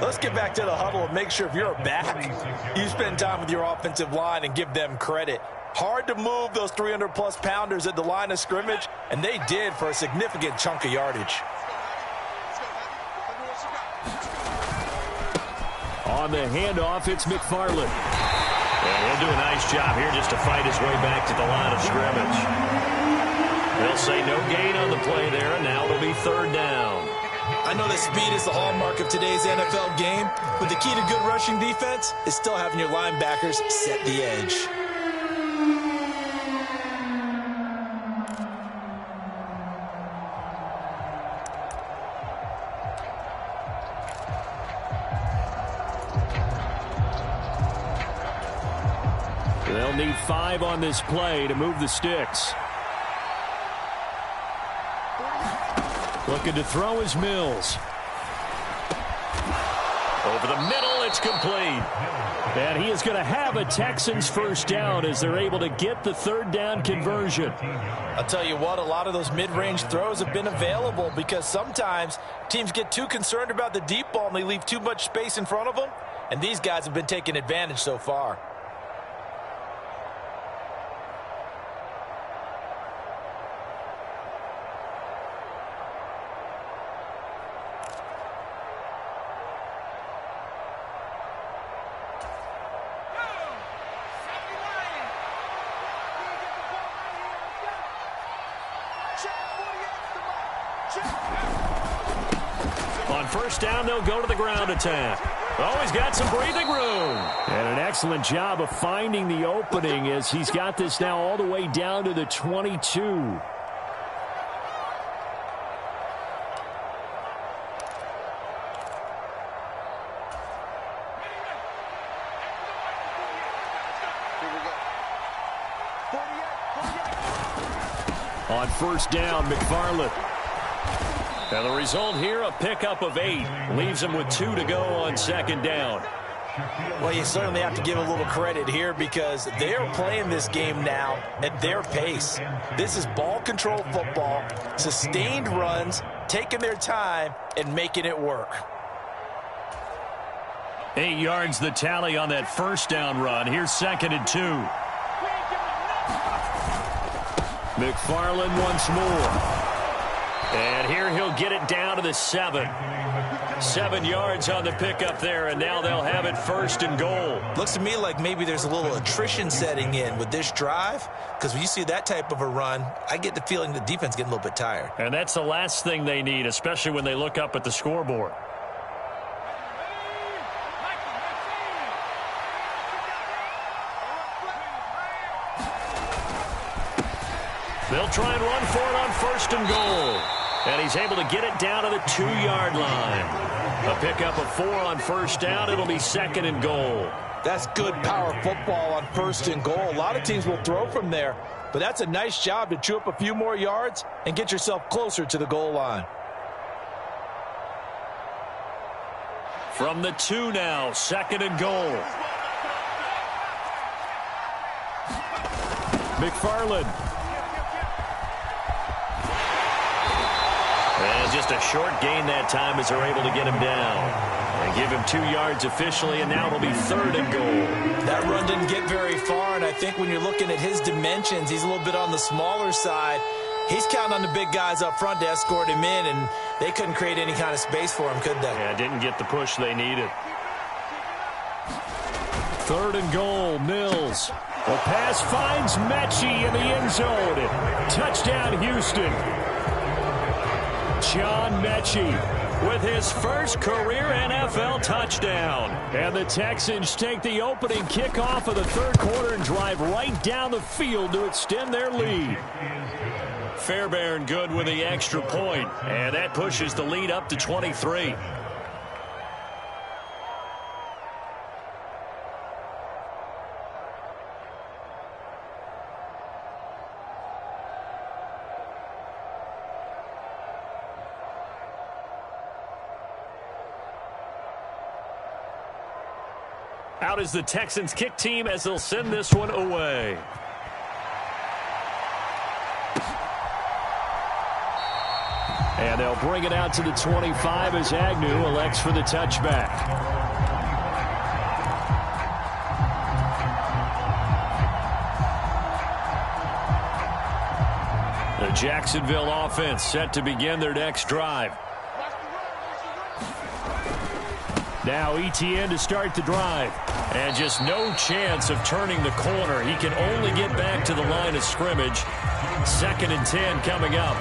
Let's get back to the huddle and make sure if you're a back, you spend time with your offensive line and give them credit. Hard to move those 300-plus pounders at the line of scrimmage, and they did for a significant chunk of yardage. On the handoff, it's McFarland. And he'll do a nice job here just to fight his way back to the line of scrimmage. They'll say no gain on the play there, and now it'll be 3rd down. I know that speed is the hallmark of today's NFL game, but the key to good rushing defense is still having your linebackers set the edge. They'll need 5 on this play to move the sticks. Looking to throw is Mills. Over the middle, it's complete. And he is going to have a Texans first down as they're able to get the 3rd down conversion. I'll tell you what, a lot of those mid-range throws have been available because sometimes teams get too concerned about the deep ball and they leave too much space in front of them, and these guys have been taking advantage so far. On first down, they'll go to the ground attack. Oh, he's got some breathing room. And an excellent job of finding the opening as he's got this now all the way down to the 22. On first down, McFarland. And the result here, a pickup of 8. Leaves him with 2 to go on second down. Well, you certainly have to give a little credit here because they're playing this game now at their pace. This is ball control football, sustained runs, taking their time, and making it work. 8 yards the tally on that first down run. Here's 2nd and 2. McFarland once more. And here he'll get it down to the 7. 7 yards on the pickup there, and now they'll have it 1st and goal. Looks to me like maybe there's a little attrition setting in with this drive, because when you see that type of a run, I get the feeling the defense getting a little bit tired. And that's the last thing they need, especially when they look up at the scoreboard. They'll try and run for it on 1st and goal. And he's able to get it down to the 2-yard line. A pickup of 4 on 1st down. It'll be 2nd and goal. That's good power football on 1st and goal. A lot of teams will throw from there, but that's a nice job to chew up a few more yards and get yourself closer to the goal line. From the 2 now, 2nd and goal. McFarland. And just a short gain that time as they're able to get him down. And give him 2 yards officially, and now it'll be 3rd and goal. That run didn't get very far, and I think when you're looking at his dimensions, he's a little bit on the smaller side. He's counting on the big guys up front to escort him in, and they couldn't create any kind of space for him, could they? Yeah, didn't get the push they needed. 3rd and goal, Mills. The pass finds Mechie in the end zone. Touchdown, Houston. John Mechie with his first career NFL touchdown. And the Texans take the opening kickoff of the 3rd quarter and drive right down the field to extend their lead. Fairbairn good with the extra point, and that pushes the lead up to 23. Out is the Texans kick team as they'll send this one away. And they'll bring it out to the 25 as Agnew elects for the touchback. The Jacksonville offense set to begin their next drive. Now Etienne to start the drive. And just no chance of turning the corner. He can only get back to the line of scrimmage. 2nd and 10 coming up.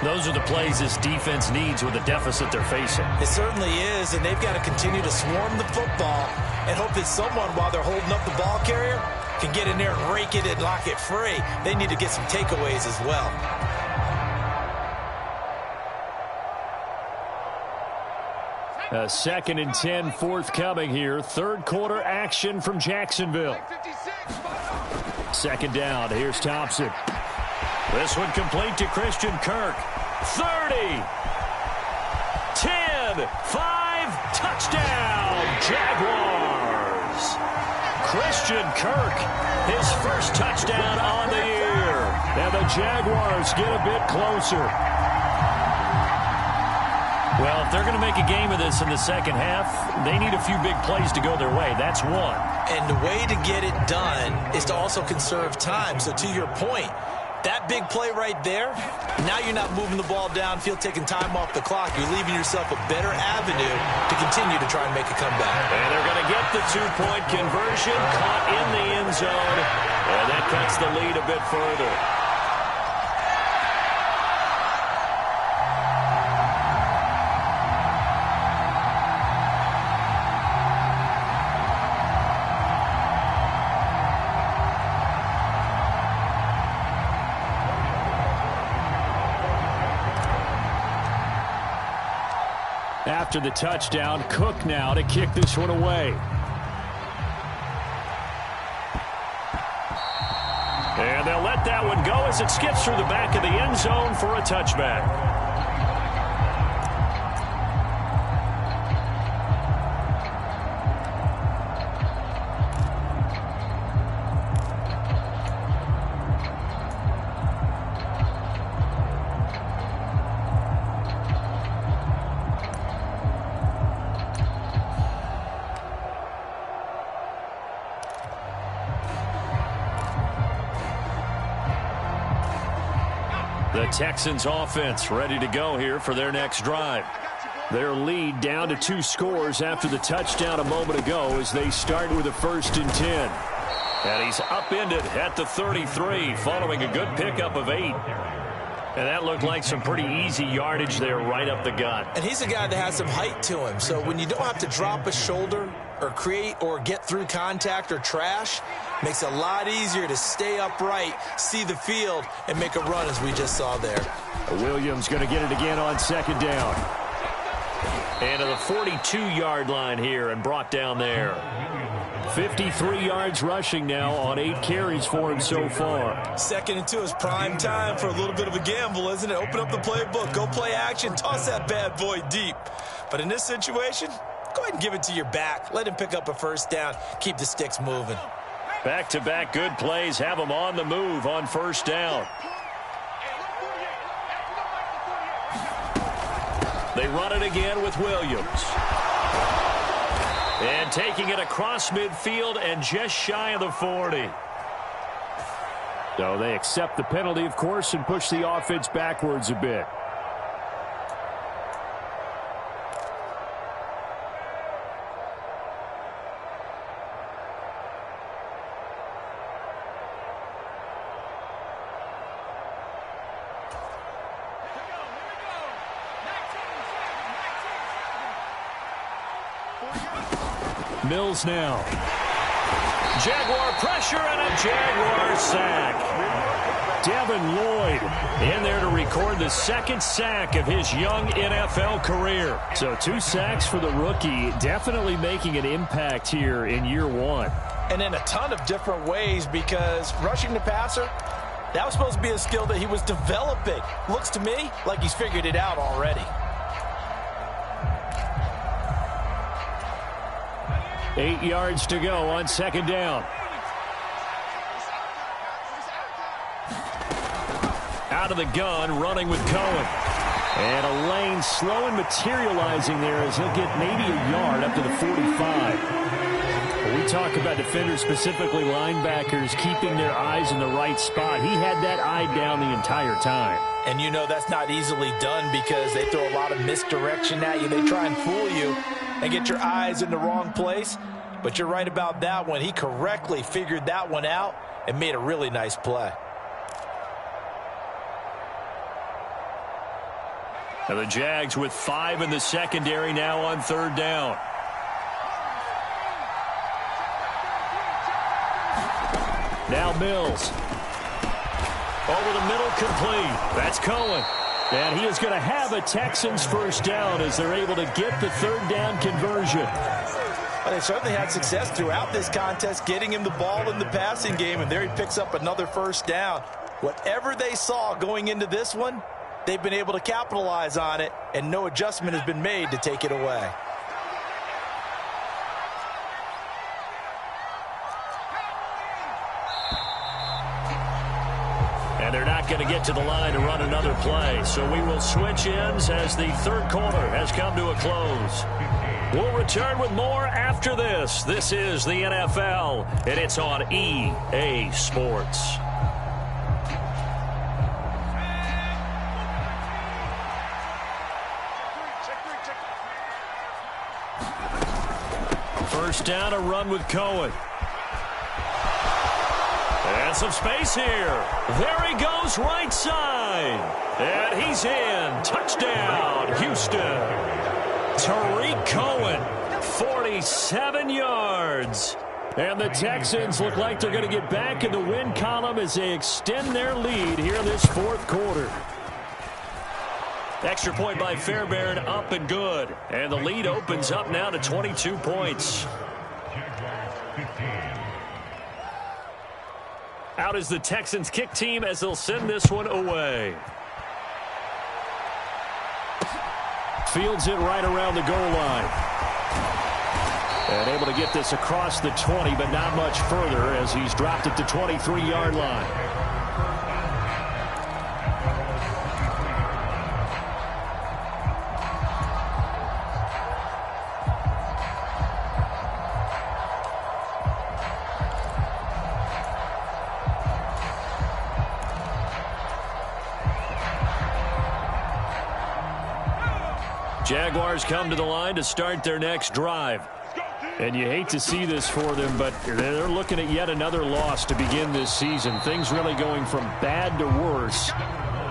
Those are the plays this defense needs with the deficit they're facing. It certainly is, and they've got to continue to swarm the football and hope that someone, while they're holding up the ball carrier, can get in there and rake it and lock it free. They need to get some takeaways as well. A 2nd and 10 forthcoming here. 3rd quarter action from Jacksonville. 2nd down. Here's Thompson. This one complete to Christian Kirk. 30. 10. 5. Touchdown. Jaguars. Christian Kirk. His first touchdown on the year. And the Jaguars get a bit closer. Well, if they're going to make a game of this in the second half, they need a few big plays to go their way. That's one. And the way to get it done is to also conserve time. So to your point, that big play right there, now you're not moving the ball downfield, taking time off the clock. You're leaving yourself a better avenue to continue to try and make a comeback. And they're going to get the 2-point conversion, caught in the end zone, and that cuts the lead a bit further. After the touchdown, Cook now to kick this one away. And they'll let that one go as it skips through the back of the end zone for a touchback. The Texans offense ready to go here for their next drive. Their lead down to 2 scores after the touchdown a moment ago as they start with a 1st and 10. And he's upended at the 33 following a good pickup of 8. And that looked like some pretty easy yardage there right up the gut. And he's a guy that has some height to him. So when you don't have to drop a shoulder or create or get through contact or trash, Makes it a lot easier to stay upright, see the field, and make a run as we just saw there. Williams going to get it again on second down. And to the 42-yard line here and brought down there. 53 yards rushing now on 8 carries for him so far. 2nd and 2 is prime time for a little bit of a gamble, isn't it? Open up the playbook, go play action, toss that bad boy deep. But in this situation, go ahead and give it to your back. Let him pick up a first down. Keep the sticks moving. Back-to-back good plays have him on the move on first down. They run it again with Williams. And taking it across midfield and just shy of the 40. So they accept the penalty, of course, and push the offense backwards a bit. Mills now. Jaguar pressure and a Jaguar sack. Devin Lloyd in there to record the 2nd sack of his young NFL career. So 2 sacks for the rookie, definitely making an impact here in year 1. And in a ton of different ways, because rushing the passer, that was supposed to be a skill that he was developing. Looks to me like he's figured it out already. 8 yards to go on second down. Out of the gun, running with Cohen. And a lane slow and materializing there as he'll get maybe a yard up to the 45. When we talk about defenders, specifically linebackers, keeping their eyes in the right spot. He had that eye down the entire time. And you know that's not easily done because they throw a lot of misdirection at you. They try and fool you and get your eyes in the wrong place. But you're right about that one. He correctly figured that one out and made a really nice play. Now the Jags with 5 in the secondary now on 3rd down. Now Mills. Over the middle, complete. That's Cohen. And he is going to have a Texans first down as they're able to get the 3rd down conversion. Well, they certainly had success throughout this contest, getting him the ball in the passing game, and there he picks up another first down. Whatever they saw going into this one, they've been able to capitalize on it, and no adjustment has been made to take it away. And they're not going to get to the line to run another play. So we will switch ends as the 3rd quarter has come to a close. We'll return with more after this. This is the NFL, and it's on EA Sports. First down, a run with Cohen. And some space here. There he goes, right side. And he's in. Touchdown, Houston. Tariq Cohen, 47 yards. And the Texans look like they're going to get back in the win column as they extend their lead here in this 4th quarter. Extra point by Fairbairn, up and good. And the lead opens up now to 22 points. Out is the Texans kick team as they'll send this one away. Fields it right around the goal line. And able to get this across the 20, but not much further as he's dropped it to 23-yard line. Jaguars come to the line to start their next drive. And you hate to see this for them, but they're looking at yet another loss to begin this season. Things really going from bad to worse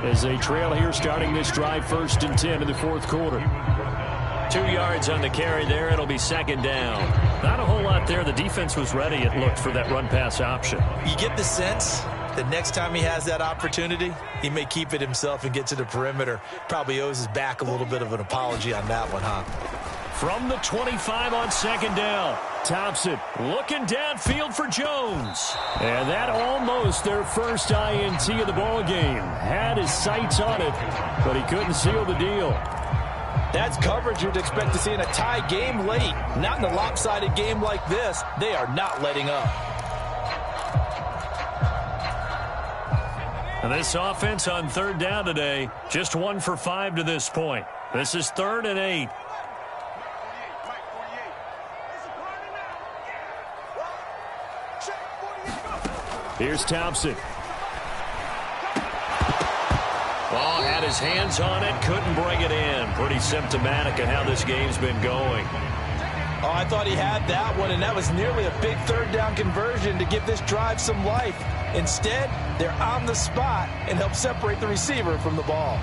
as they trail here starting this drive 1st and 10 in the 4th quarter. 2 yards on the carry there. It'll be second down. Not a whole lot there. The defense was ready, it looked, for that run-pass option. You get the sense that next time he has that opportunity, he may keep it himself and get to the perimeter. Probably owes his back a little bit of an apology on that one, huh? From the 25 on second down, Thompson looking downfield for Jones. And that almost their first INT of the ball game. Had his sights on it, but he couldn't seal the deal. That's coverage you'd expect to see in a tie game late. Not in a lopsided game like this. They are not letting up. And this offense on third down today, just 1 for 5 to this point. This is 3rd and 8. Here's Thompson. Oh, had his hands on it, couldn't bring it in. Pretty symptomatic of how this game's been going. Oh, I thought he had that one, and that was nearly a big third down conversion to give this drive some life. Instead, they're on the spot and help separate the receiver from the ball.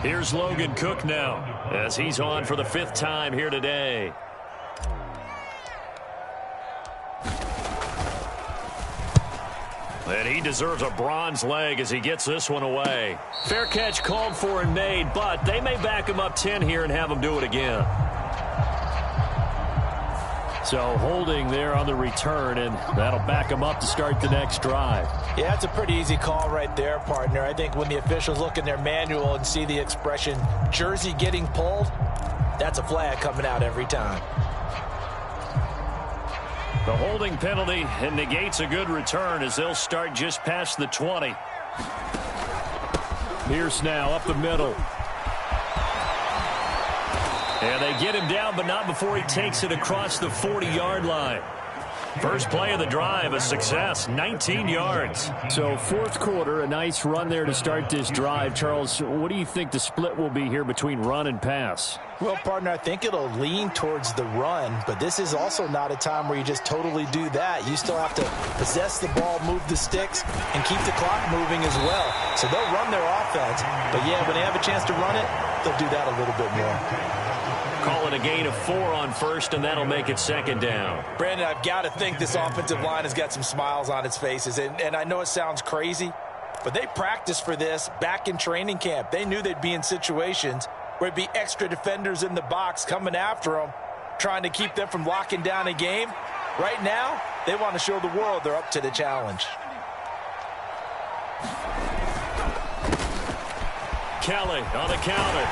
Here's Logan Cook now, as he's on for the 5th time here today. And he deserves a bronze leg as he gets this one away. Fair catch called for and made, but they may back him up 10 here and have him do it again. So holding there on the return, and that'll back him up to start the next drive. Yeah, that's a pretty easy call right there, partner. I think when the officials look in their manual and see the expression jersey getting pulled, that's a flag coming out every time. The holding penalty and negates a good return as they'll start just past the 20. Pierce now up the middle. And they get him down, but not before he takes it across the 40-yard line. First play of the drive, a success, 19 yards. So 4th quarter, a nice run there to start this drive. Charles, what do you think the split will be here between run and pass? Well, partner, I think it'll lean towards the run, but this is also not a time where you just totally do that. You still have to possess the ball, move the sticks, and keep the clock moving as well. So they'll run their offense, but yeah, when they have a chance to run it, they'll do that a little bit more. Call it a gain of 4 on first, and that'll make it second down. Brandon, I've got to think this offensive line has got some smiles on its faces, and I know it sounds crazy, but they practiced for this back in training camp. They knew they'd be in situations where it'd be extra defenders in the box coming after them, trying to keep them from locking down a game. Right now, they want to show the world they're up to the challenge. Kelly on the counter.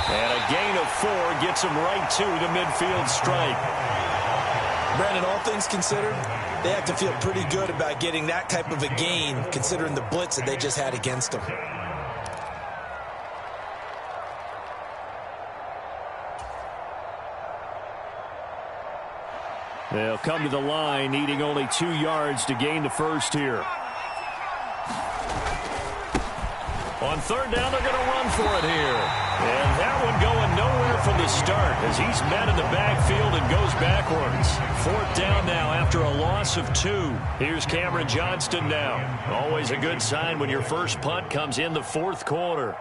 And a gain of 4 gets him right to the midfield stripe. Brandon, all things considered, they have to feel pretty good about getting that type of a gain, considering the blitz that they just had against them. They'll come to the line, needing only 2 yards to gain the first here. On third down, they're going to run for it here. And that one going nowhere from the start as he's met in the backfield and goes backwards. 4th down now after a loss of 2. Here's Cameron Johnston now. Always a good sign when your first punt comes in the 4th quarter.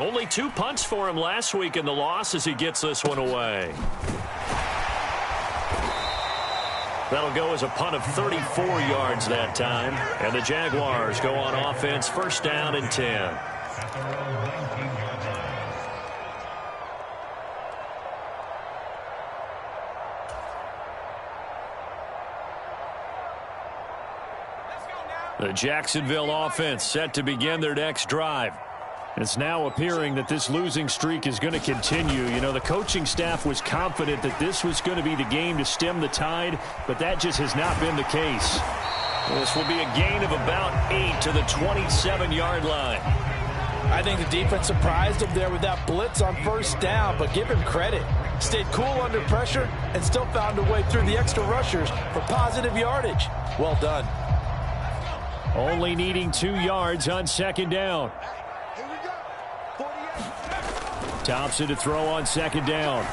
Only 2 punts for him last week in the loss as he gets this one away. That'll go as a punt of 34 yards that time. And the Jaguars go on offense, 1st down and 10. The Jacksonville offense set to begin their next drive. It's now appearing that this losing streak is going to continue. You know, the coaching staff was confident that this was going to be the game to stem the tide, but that just has not been the case. This will be a gain of about 8 to the 27-yard line. I think the defense surprised him there with that blitz on 1st down, but give him credit. Stayed cool under pressure and still found a way through the extra rushers for positive yardage. Well done. Only needing 2 yards on 2nd down. Thompson to throw on second down.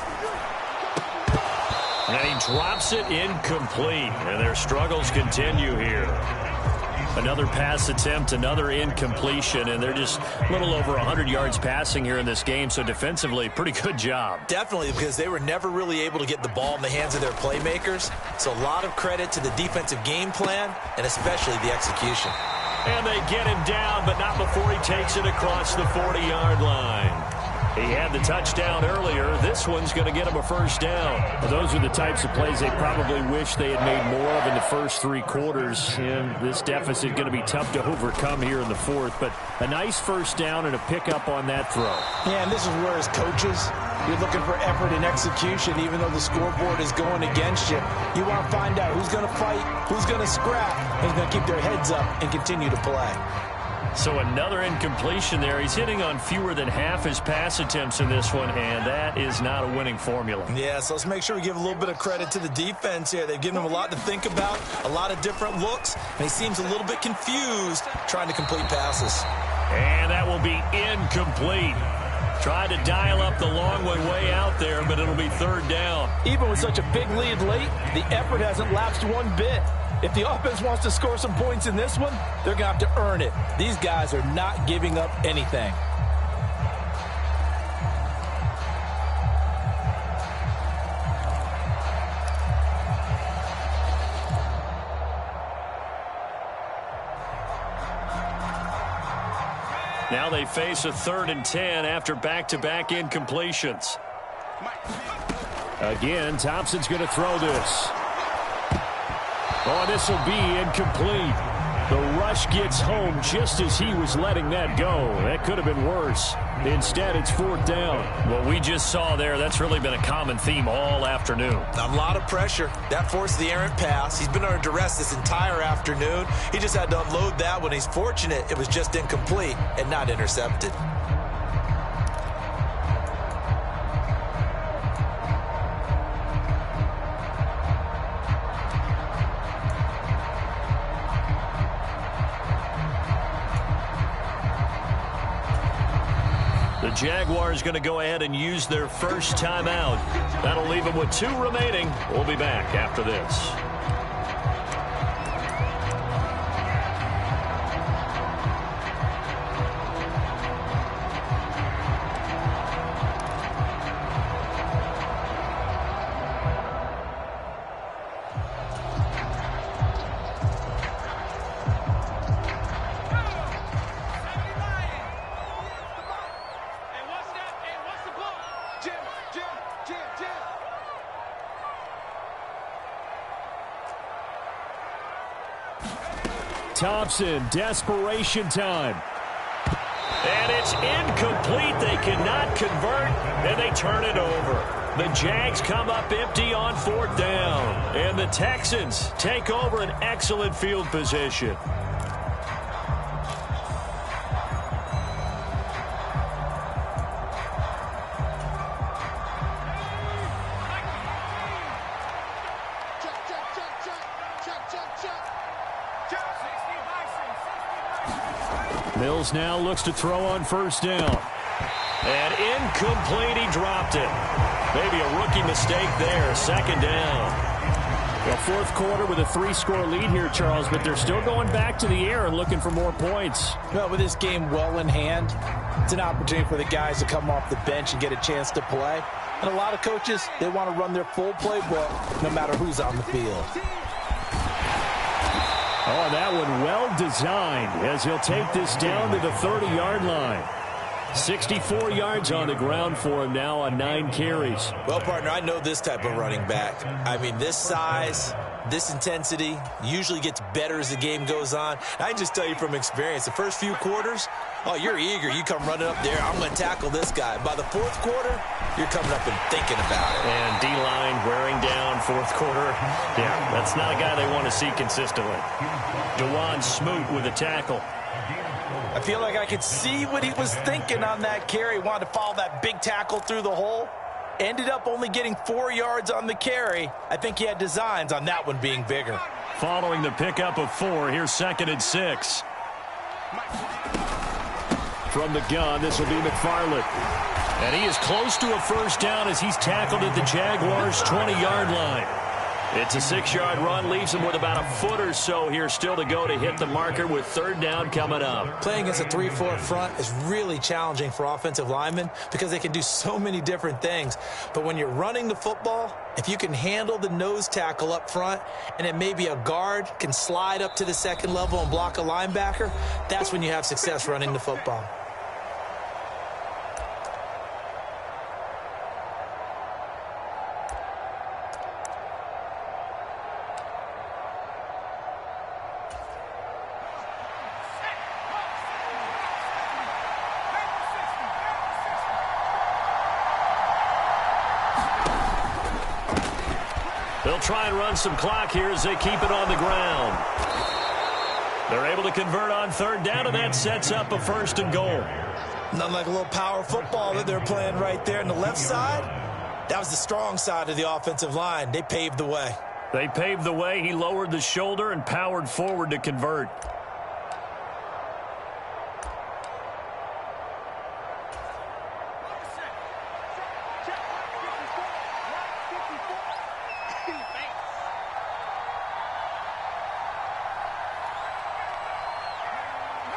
And he drops it incomplete. And their struggles continue here. Another pass attempt, another incompletion, and they're just a little over 100 yards passing here in this game, so defensively, pretty good job. Definitely, because they were never really able to get the ball in the hands of their playmakers, so a lot of credit to the defensive game plan, and especially the execution. And they get him down, but not before he takes it across the 40-yard line. He had the touchdown earlier. This one's going to get him a first down. Well, those are the types of plays they probably wish they had made more of in the first three quarters. And this deficit going to be tough to overcome here in the fourth. But a nice first down and a pickup on that throw. Yeah, and this is where as coaches, you're looking for effort and execution, even though the scoreboard is going against you. You want to find out who's going to fight, who's going to scrap, and who's going to keep their heads up and continue to play. So another incompletion there. He's hitting on fewer than half his pass attempts in this one, and that is not a winning formula. Yeah, so let's make sure we give a little bit of credit to the defense here. They've given him a lot to think about, a lot of different looks, and he seems a little bit confused trying to complete passes. And that will be incomplete. Tried to dial up the long one way out there, but it'll be third down. Even with such a big lead late, the effort hasn't lapsed one bit. If the offense wants to score some points in this one, they're going to have to earn it. These guys are not giving up anything. Now they face a 3rd and 10 after back-to-back incompletions. Again, Thompson's going to throw this. Oh, this will be incomplete. The rush gets home just as he was letting that go. That could have been worse. Instead, it's 4th down. What we just saw there, that's really been a common theme all afternoon. A lot of pressure. That forced the errant pass. He's been under duress this entire afternoon. He just had to unload that one. He's fortunate it was just incomplete and not intercepted. The Jaguars going to go ahead and use their first timeout. That'll leave them with 2 remaining. We'll be back after this. Thompson, desperation time. And it's incomplete. They cannot convert, and they turn it over. The Jags come up empty on 4th down, and the Texans take over an excellent field position. Mills now looks to throw on 1st down. And incomplete, he dropped it. Maybe a rookie mistake there, 2nd down. Well, 4th quarter with a 3-score lead here, Charles, but they're still going back to the air and looking for more points. Well, with this game well in hand, it's an opportunity for the guys to come off the bench and get a chance to play. And a lot of coaches, they want to run their full playbook no matter who's on the field. Oh, that one well designed as he'll take this down to the 30-yard line. 64 yards on the ground for him now on 9 carries. Well, partner, I know this type of running back. I mean, this size, this intensity usually gets better as the game goes on. I can just tell you from experience, the first few quarters, oh, you're eager. You come running up there. I'm going to tackle this guy. By the 4th quarter, you're coming up and thinking about it. And D-line wearing down 4th quarter. Yeah, that's not a guy they want to see consistently. DeJuan Smoot with a tackle. I feel like I could see what he was thinking on that carry. Wanted to follow that big tackle through the hole. Ended up only getting 4 yards on the carry. I think he had designs on that one being bigger. Following the pickup of 4, here's 2nd and 6. from the gun. This will be McFarland. And he is close to a first down as he's tackled at the Jaguars' 20-yard line. It's a 6-yard run, leaves him with about a foot or so here still to go to hit the marker with third down coming up. Playing against a 3-4 front is really challenging for offensive linemen because they can do so many different things. But when you're running the football, if you can handle the nose tackle up front and then maybe a guard can slide up to the second level and block a linebacker, that's when you have success running the football. They'll try and run some clock here as they keep it on the ground. They're able to convert on third down, and that sets up a first and goal. Nothing like a little power football that they're playing right there on the left side. That was the strong side of the offensive line. They paved the way. They paved the way. He lowered the shoulder and powered forward to convert.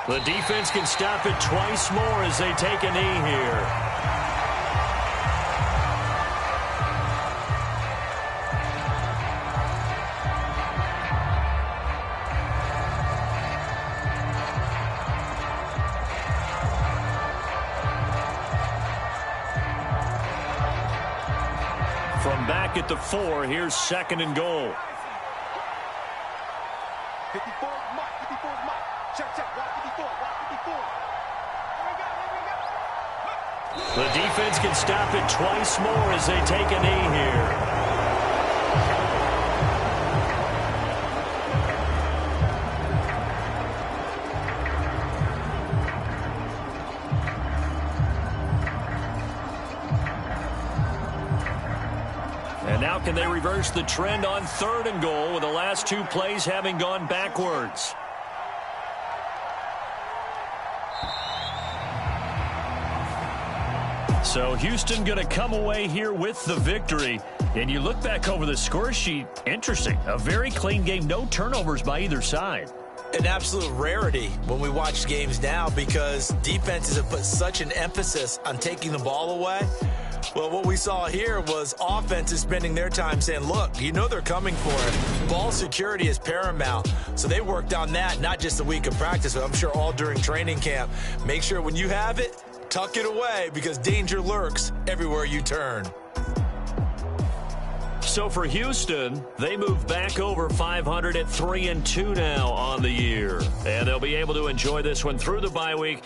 The defense can stop it twice more as they take a knee here. From back at the 4, here's second and goal. 54, Mike. 54, Mike. Check, check. Watch 54. Watch 54. The defense can stop it twice more as they take a knee here. And now can they reverse the trend on third and goal with the last two plays having gone backwards? So Houston going to come away here with the victory. And you look back over the score sheet, interesting. A very clean game, no turnovers by either side. An absolute rarity when we watch games now because defenses have put such an emphasis on taking the ball away. Well, what we saw here was offenses spending their time saying, look, you know they're coming for it. Ball security is paramount. So they worked on that, not just a week of practice, but I'm sure all during training camp. Make sure when you have it, tuck it away because danger lurks everywhere you turn. So for Houston, they move back over 500 at 3-2 now on the year. And they'll be able to enjoy this one through the bye week.